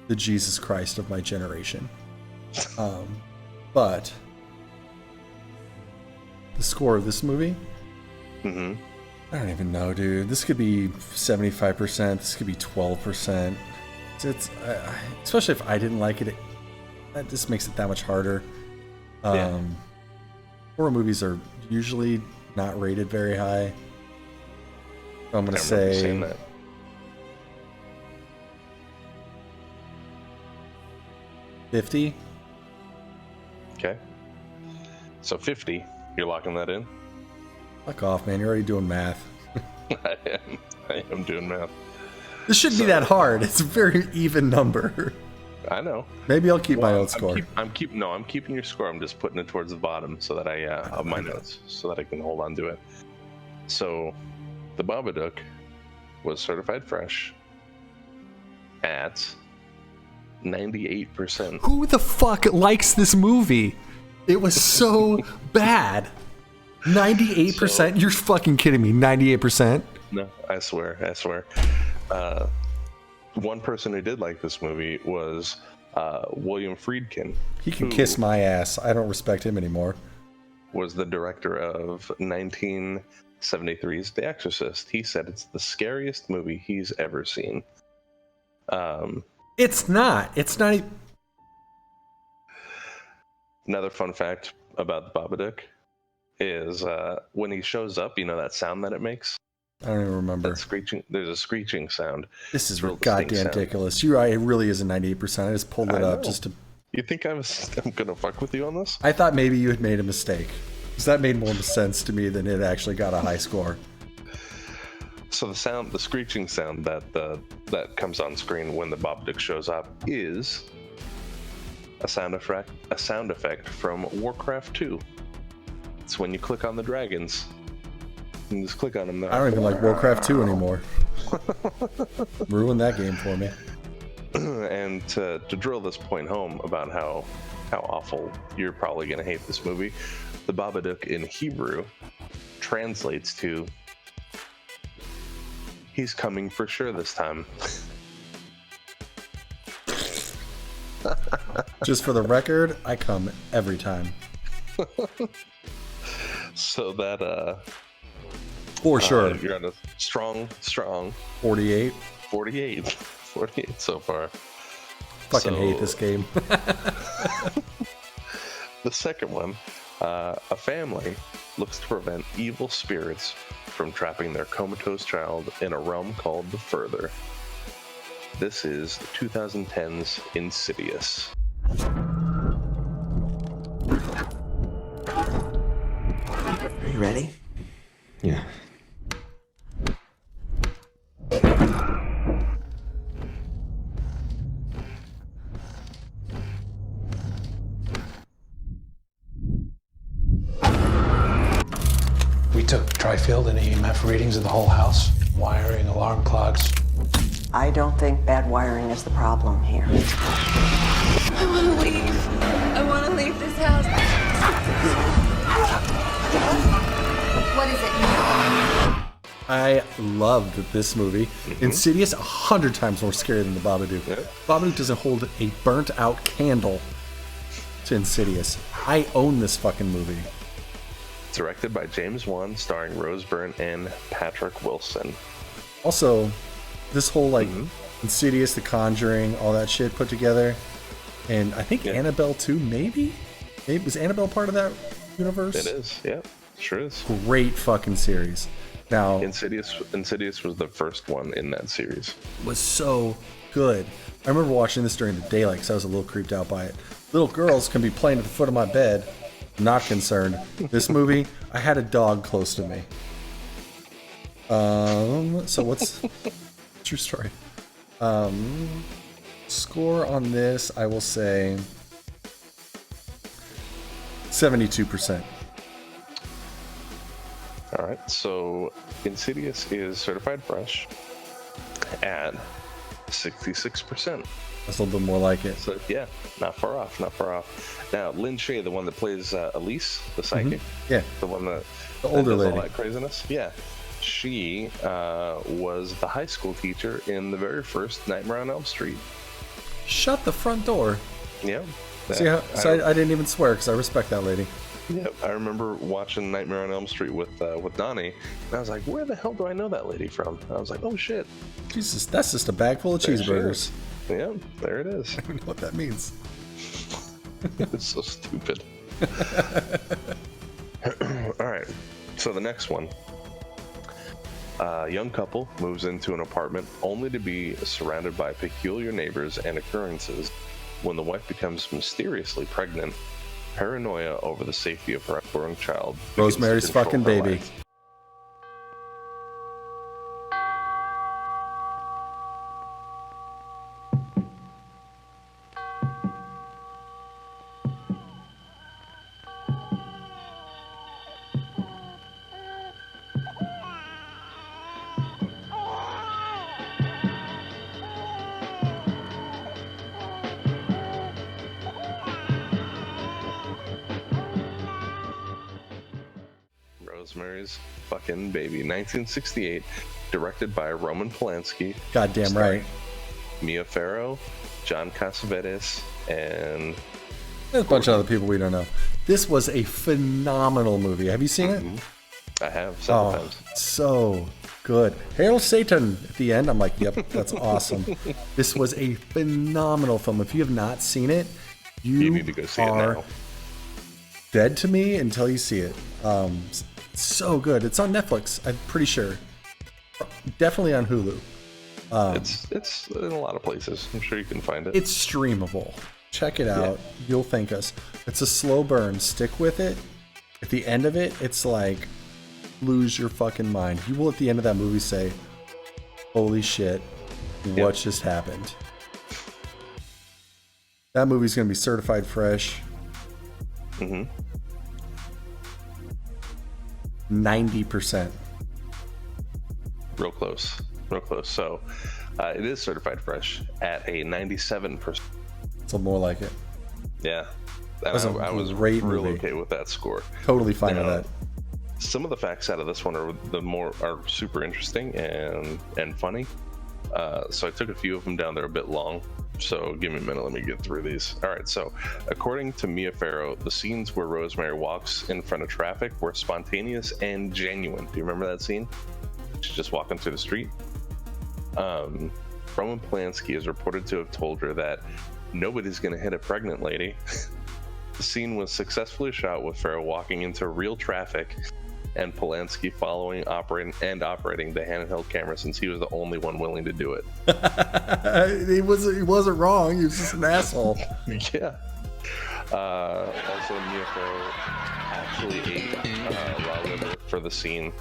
the Jesus Christ of my generation. But the score of this movie, Mm-hmm. I don't even know, dude. This could be 75%. This could be 12%. It's especially if I didn't like it, that just makes it that much harder. Horror movies are usually not rated very high. So I'm gonna say that. 50. Okay. So 50. You're locking that in? Fuck off, man. You're already doing math. I am doing math. This shouldn't be that hard. It's a very even number. I know. Maybe I'll keep my own score. I'm keeping your score. I'm just putting it towards the bottom so that I of my notes so that I can hold on to it. So, the Babadook was certified fresh at 98%. Who the fuck likes this movie? It was so bad. 98%? You're fucking kidding me. 98%? No, I swear. One person who did like this movie was William Friedkin. He can kiss my ass. I don't respect him anymore. Was the director of 1973's The Exorcist. He said it's the scariest movie he's ever seen. It's not. It's not. Another fun fact about the Babadook is when he shows up, you know that sound that it makes? I don't even remember. That screeching. There's a screeching sound. This is Real distinct goddamn sound. ridiculous. You're right. It really is a 98%. I just pulled it I up know. just to. You think I'm gonna fuck with you on this? I thought maybe you had made a mistake. Because that made more sense to me than it actually got a high score. So the screeching sound that comes on screen when the Babadook shows up is a sound effect from Warcraft 2. It's when you click on the dragons. You just click on them. I don't even like Warcraft 2 anymore. Ruined that game for me. And to drill this point home about how awful you're probably going to hate this movie, the Babadook in Hebrew translates to "He's coming for sure this time." Just for the record, I come every time. So that For sure. you're on a strong 48. 48 so far. Fucking hate this game. The second one, a family looks to prevent evil spirits from trapping their comatose child in a realm called the Further. This is 2010's Insidious. Are you ready? Yeah. We took tri-field and EMF readings of the whole house, wiring, alarm clocks. I don't think bad wiring is the problem here. I want to leave. I want to leave this house. What is it? I loved this movie. Insidious 100 times more scary than the Babadook. Yeah. Babadook doesn't hold a burnt out candle to Insidious. I own this fucking movie. Directed by James Wan, starring Rose Byrne and Patrick Wilson. Also, this whole like Insidious, The Conjuring, all that shit put together, and I think Annabelle too. Maybe was Annabelle part of that universe? It is, yeah, sure is. Great fucking series. Now, Insidious was the first one in that series. was so good. I remember watching this during the daylight because I was a little creeped out by it. Little girls can be playing at the foot of my bed. Not concerned. This movie, I had a dog close to me. So what's true story? Score on this, I will say 72%. All right, so Insidious is certified fresh at 66%. That's a little bit more like it. So yeah, not far off. Now, Lynn Shay, the one that plays Elise, the psychic, Yeah, the one that the older does lady. all that craziness, yeah, she was the high school teacher in the very first Nightmare on Elm Street. Shut the front door. Yeah. See how? So I didn't even swear because I respect that lady. Yeah, I remember watching Nightmare on Elm Street with Donnie, and I was like, "Where the hell do I know that lady from?" And I was like, "Oh shit, Jesus, that's just a bag full of there she cheeseburgers. is. Yeah, there it is." I don't know what that means. It's so stupid. All right, so the next one. A young couple moves into an apartment only to be surrounded by peculiar neighbors and occurrences. When the wife becomes mysteriously pregnant, paranoia over the safety of her unborn child. begins to Rosemary's control fucking her baby. life. Rosemary's fucking baby, 1968, directed by Roman Polanski, Goddamn right. Mia Farrow, John Cassavetes, and There's a bunch of other people we don't know. This was a phenomenal movie. Have you seen it? I have several Oh, times. so good. Hail Satan at the end. I'm like, yep, that's awesome. This was a phenomenal film. If you have not seen it, You need to go see it are now. dead to me until you see it. So good. It's on Netflix, I'm pretty sure. Definitely on Hulu. It's in a lot of places. I'm sure you can find it. It's streamable. Check it out. You'll thank us. It's a slow burn. Stick with it. At the end of it, it's like lose your fucking mind. You will at the end of that movie say, holy shit, what just happened? That movie's going to be certified fresh. 90%. Real close. So it is certified fresh at a 97%. So more like it. Yeah. And That's a I was great real movie. okay with that score. Totally fine with that. Some of the facts out of this one are super interesting and funny. So I took a few of them down. They're a bit long. So give me a minute. Let me get through these. All right. So according to Mia Farrow, the scenes where Rosemary walks in front of traffic were spontaneous and genuine. Do you remember that scene? She's just walking through the street. Roman Polanski is reported to have told her that nobody's going to hit a pregnant lady. The scene was successfully shot with Farrow walking into real traffic and Polanski operating the handheld camera, since he was the only one willing to do it. He wasn't wrong. He was just an asshole. Yeah. Also, Mia Farrow actually ate raw liver for the scene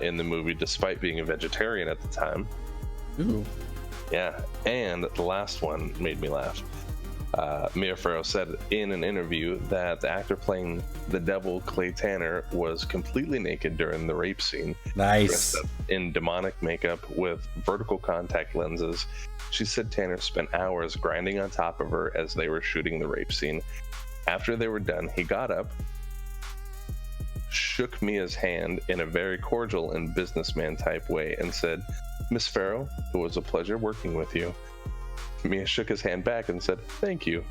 in the movie, despite being a vegetarian at the time. Ooh. Yeah, and the last one made me laugh. Mia Farrow said in an interview that the actor playing the devil, Clay Tanner, was completely naked during the rape scene. Nice. Dressed up in demonic makeup with vertical contact lenses. She said Tanner spent hours grinding on top of her as they were shooting the rape scene. After they were done, he got up, shook Mia's hand in a very cordial and businessman type way and said, "Miss Farrow, it was a pleasure working with you." Mia shook his hand back and said, "Thank you.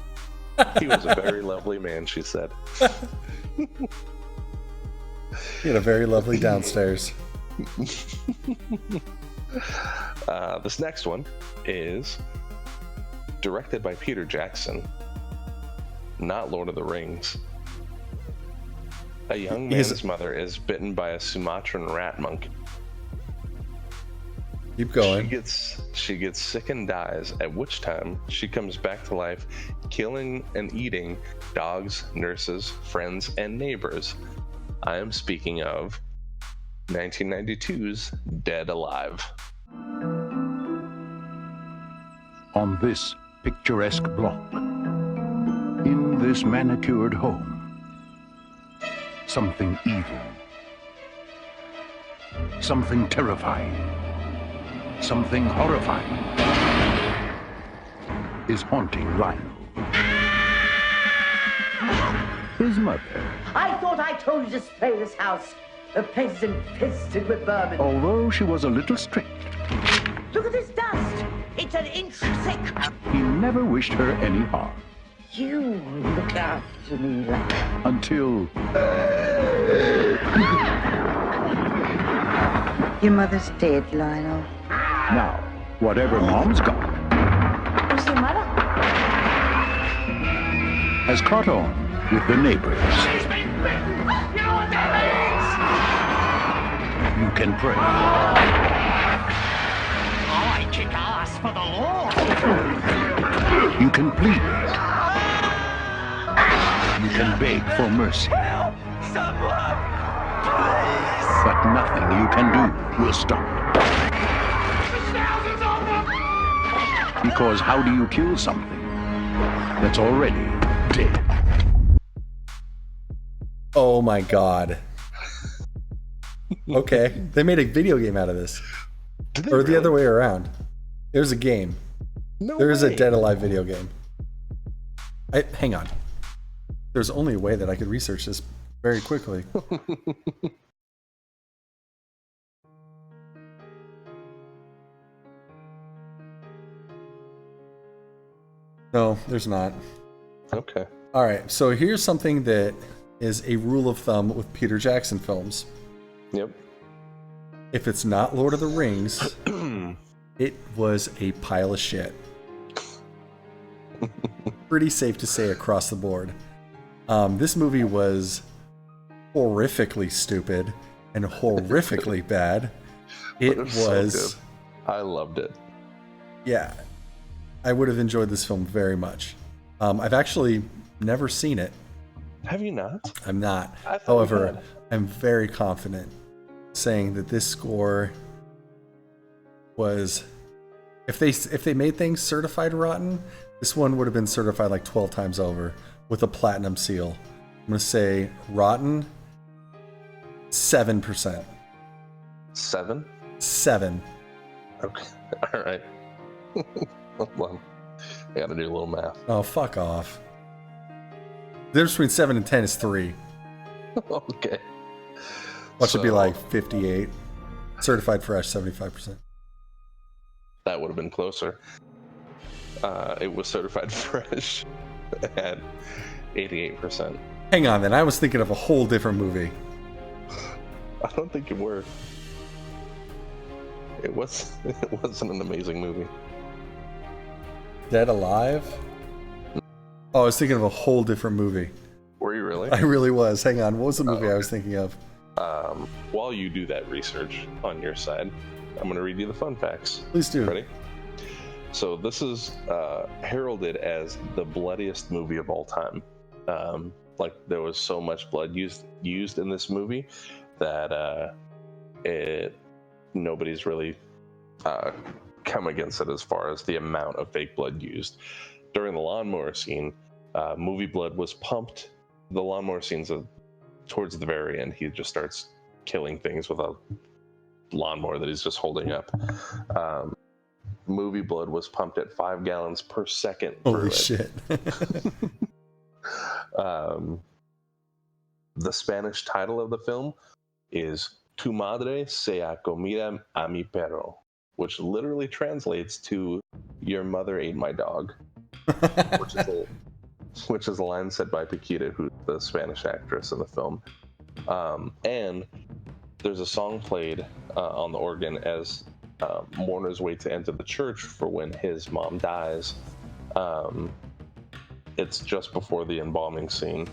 He was a very lovely man," she said. He had a very lovely downstairs. This next one is directed by Peter Jackson, not Lord of the Rings. A young man's mother is bitten by a Sumatran rat monkey. Keep going. She gets sick and dies, at which time she comes back to life, killing and eating dogs, nurses, friends, and neighbors. I am speaking of 1992's Dead Alive. On this picturesque block, in this manicured home, something evil, something terrifying, something horrifying is haunting Lionel. His mother, I thought I told you to spray this house. The place is infested with vermin. although she was a little strict, Look at this dust. It's an inch thick. he never wished her any harm You look after me like until your mother's dead, Lionel. now, whatever Mom's got Who's your mother? has caught on with the neighbors. She's been bitten. You know what that means? You can pray, I kick ass for the Lord. you can plead, you can beg for mercy, Help! Someone! Please! but nothing you can do will stop. There's thousands of them! Because how do you kill something that's already dead? Oh my god. Okay, they made a video game out of this. Or the other way around. There's a game. There is a Dead Alive video game. Hang on. There's only a way that I could research this very quickly. No, there's not. Okay. All right, so here's something that is a rule of thumb with Peter Jackson films. Yep. If it's not Lord of the Rings, it was a pile of shit. Pretty safe to say across the board. This movie was horrifically stupid and horrifically bad. It was. So good. I loved it. Yeah. I would have enjoyed this film very much. I've actually never seen it. Have you not? I'm not. I thought you However, had. I'm very confident saying that this score was, if they made things certified rotten, This one would have been certified like 12 times over with a platinum seal. I'm going to say rotten 7%. 7? 7. Okay. All right. Hold on. I gotta do a little math. Oh, fuck off. The difference between 7 and 10 is 3. Okay. What should be like 58. Certified fresh, 75%. That would have been closer. It was certified fresh at 88%. Hang on then, I was thinking of a whole different movie. I don't think you were. It wasn't an amazing movie. Dead Alive? Oh, I was thinking of a whole different movie. Were you really? I really was. Hang on, what was the movie I was thinking of? While you do that research on your side, I'm going to read you the fun facts. Please do. Ready? So this is heralded as the bloodiest movie of all time. Like there was so much blood used in this movie that nobody's really come against it as far as the amount of fake blood used. During the lawnmower scene, movie blood was pumped. The lawnmower scenes towards the very end, he just starts killing things with a lawnmower that he's just holding up. Movie blood was pumped at 5 gallons per second. Holy shit. The Spanish title of the film is Tu madre se ha comido a mi perro, which literally translates to "Your mother ate my dog," which is a line said by Paquita, who's the Spanish actress in the film. And there's a song played on the organ as mourners wait to enter the church for when his mom dies. It's just before the embalming scene.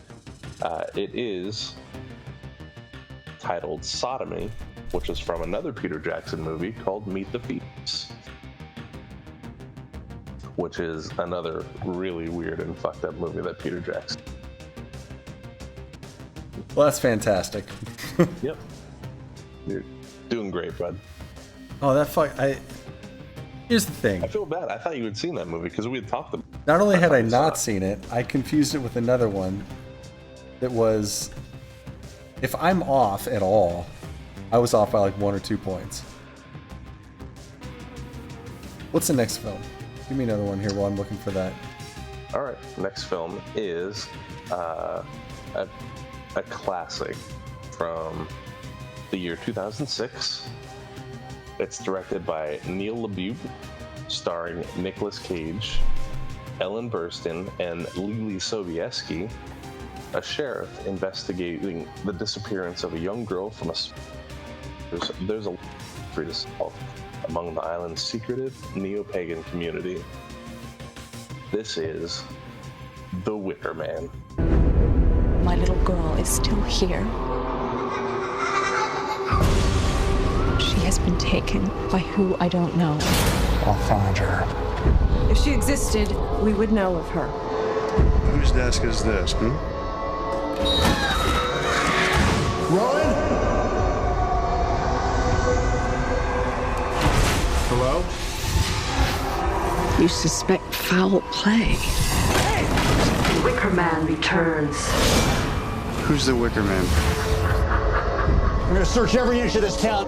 It is titled Sodomy, which is from another Peter Jackson movie called Meet the Fetus, which is another really weird and fucked up movie that Peter Jackson. Well, that's fantastic. Yep. You're doing great, bud. Oh, that Here's the thing. I feel bad. I thought you had seen that movie because we had talked about it. Not only had I not seen it, I confused it with another one that was, if I'm off at all, I was off by like 1 or 2 points. What's the next film? Give me another one here while I'm looking for that. All right. Next film is a classic from the year 2006. It's directed by Neil LaBute, starring Nicolas Cage, Ellen Burstyn, and Lily Sobieski, a sheriff investigating the disappearance of a young girl from there's a mystery to solve among the island's secretive neo-pagan community. This is The Wicker Man. My little girl is still here. She has been taken by who I don't know. I'll find her. If she existed, we would know of her. Whose desk is this, Rowan? Hello? You suspect foul play. The Wicker Man returns. Who's the Wicker Man? I'm gonna search every inch of this town.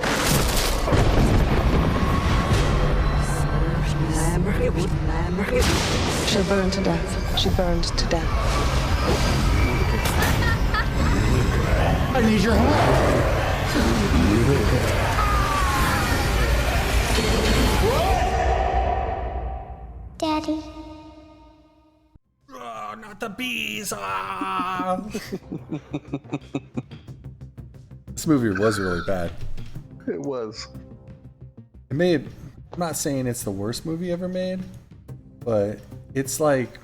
She burned to death. She burned to death. I need your help. Daddy. Oh, not the bees! Ah! This movie was really bad. It was. It made. I'm not saying it's the worst movie ever made, but it's like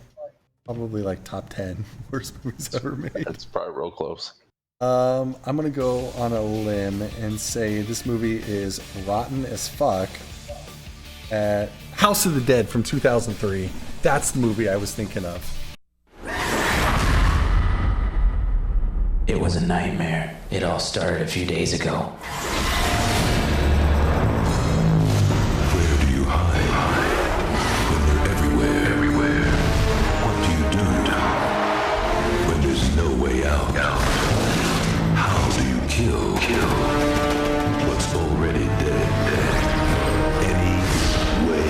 probably like top 10 worst movies ever made. It's probably real close. I'm gonna go on a limb and say this movie is rotten as fuck. At House of the Dead from 2003. That's the movie I was thinking of. It was a nightmare. It all started a few days ago. Where do you hide? When they're everywhere. kill what's already dead. Any way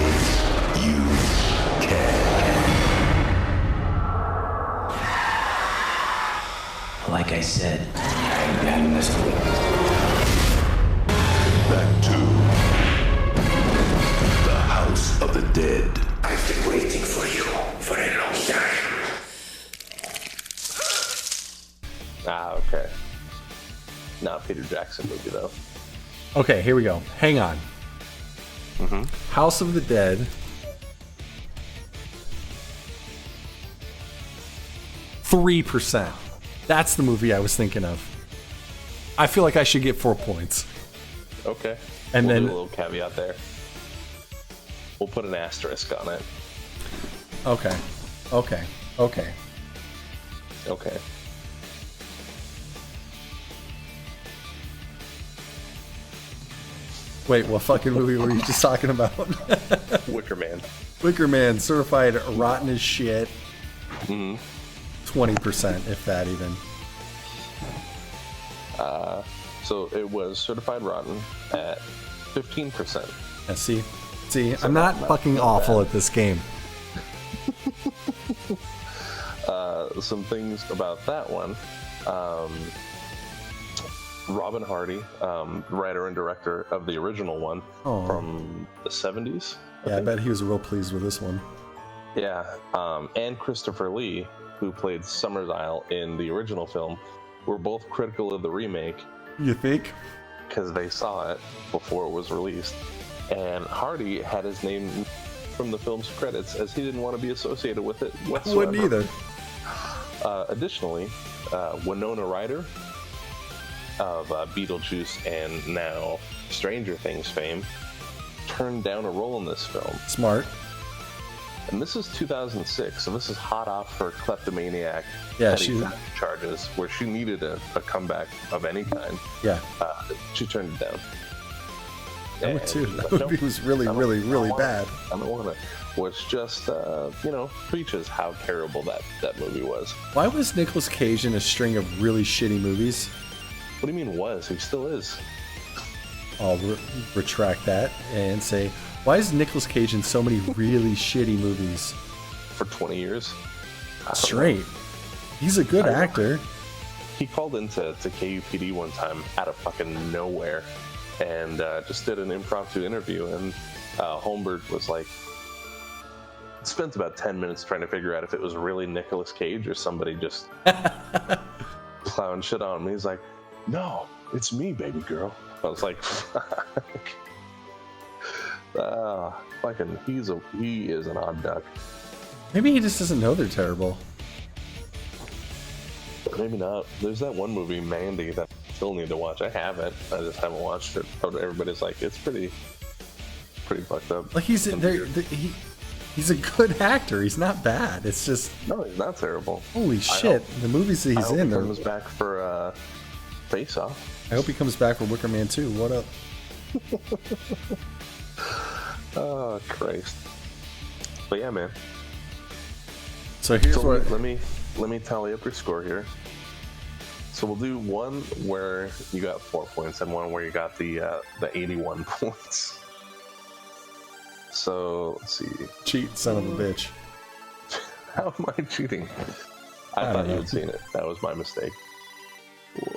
you can. Like I said, I messed with it. Back to the House of the Dead. I've been waiting for you for a long time. Ah, okay. Not Peter Jackson movie though. Okay, here we go. Hang on. House of the Dead. 3%. That's the movie I was thinking of. I feel like I should get 4 points. Okay. And we'll then do a little caveat there. We'll put an asterisk on it. Okay. Okay. Okay. Okay. Wait, what fucking movie were you just talking about? Wicker Man. Wicker Man, certified rotten as shit. 20%, if that even. So it was certified rotten at 15%. Yeah, see, I'm not fucking awful at this game. Some things about that one. Robin Hardy, writer and director of the original one from the 70s. I bet he was real pleased with this one. Yeah, and Christopher Lee, who played Summer's Isle in the original film, were both critical of the remake. You think? Because they saw it before it was released. And Hardy had his name from the film's credits as he didn't want to be associated with it whatsoever. I wouldn't either. Additionally, Winona Ryder of Beetlejuice and now Stranger Things fame turned down a role in this film. Smart. And this is 2006, so this is hot off her kleptomaniac she charges, where she needed a comeback of any kind. Yeah. She turned it down. I would too. That movie was really, really, really bad. I don't want to. Which just, preaches how terrible that movie was. Why was Nicolas Cage in a string of really shitty movies? What do you mean was? He still is. I'll retract that and say, why is Nicolas Cage in so many really shitty movies? For 20 years? Straight. He's a good actor. He called into KUPD one time out of fucking nowhere and just did an impromptu interview, and Holmberg was like, spent about 10 minutes trying to figure out if it was really Nicolas Cage or somebody just plowing shit on him. He's like, no, it's me, baby girl. I was like, fucking, he is an odd duck. Maybe he just doesn't know they're terrible. Maybe not. There's that one movie, Mandy, that I still need to watch. I haven't. I just haven't watched it. Everybody's like, it's pretty fucked up. Like he's a good actor. He's not bad. It's just no, he's not terrible. Holy shit! The movies that he's in. He comes back for Face Off. I hope he comes back for Wicker Man 2. What up? Oh Christ! But yeah, man. So here's what. Let me tally up your score here. So we'll do one where you got 4 points and one where you got the 81 points. So let's see. Cheat, son of a bitch. How am I cheating? I thought you had seen it. That was my mistake. 6.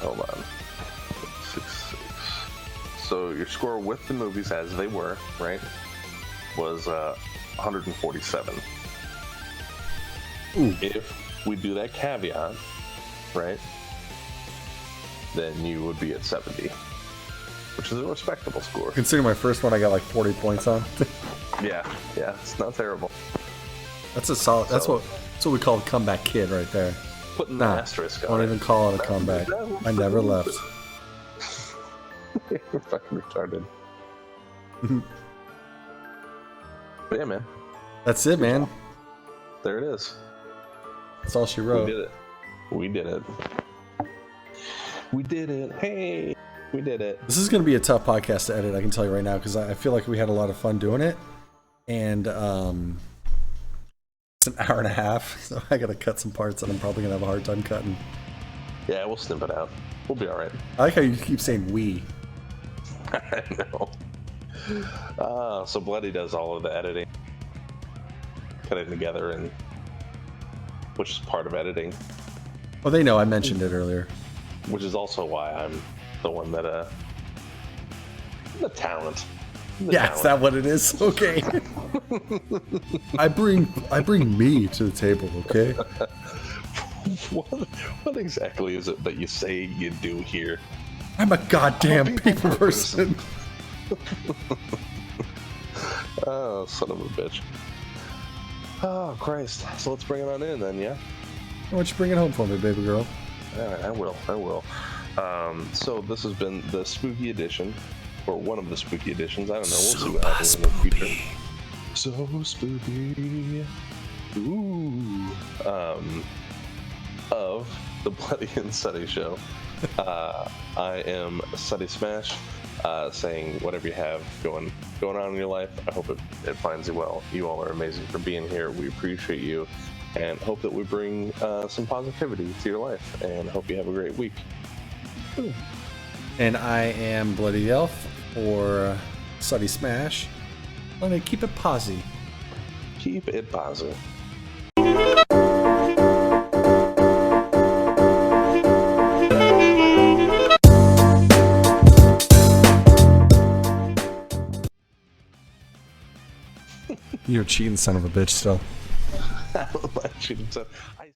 Hold on. 6. So your score with the movies as they were, right, was 147. Ooh. If we do that caveat, right, then you would be at 70, which is a respectable score. Considering my first one I got like 40 points on. Yeah, it's not terrible. That's a solid. That's what we call a comeback kid right there. Putting the asterisk on. Don't even call it a comeback. I never left. You're fucking retarded. But yeah, man. That's it, man. There it is. That's all she wrote. We did it. We did it. Hey. We did it. This is going to be a tough podcast to edit, I can tell you right now, because I feel like we had a lot of fun doing it. And it's an hour and a half, so I got to cut some parts that I'm probably going to have a hard time cutting. Yeah, we'll snip it out. We'll be all right. I like how you keep saying we. I know. So Bloody does all of the editing. Cut it together, and which is part of editing. Oh, they know I mentioned it earlier. Which is also why I'm the one that, the talent. Yeah, is that what it is? Okay. I bring me to the table, okay? What exactly is it that you say you do here? I'm a goddamn people person. Oh, son of a bitch. Oh, Christ. So let's bring it on in then, yeah? Why don't you bring it home for me, baby girl? All right, I will. So this has been the spooky edition, or one of the spooky editions. I don't know. We'll see what happens in the future. So spooky. Ooh. Of the Bloody and Sutty show. I am SuttySmash, saying whatever you have going on in your life, I hope it finds you well. You all are amazing for being here. We appreciate you, and hope that we bring some positivity to your life, and hope you have a great week. Ooh. And I am Bloody the Elf, or SuttySmash. I'm gonna keep it posy. Keep it posy. You're a cheating son of a bitch still. I don't mind cheating.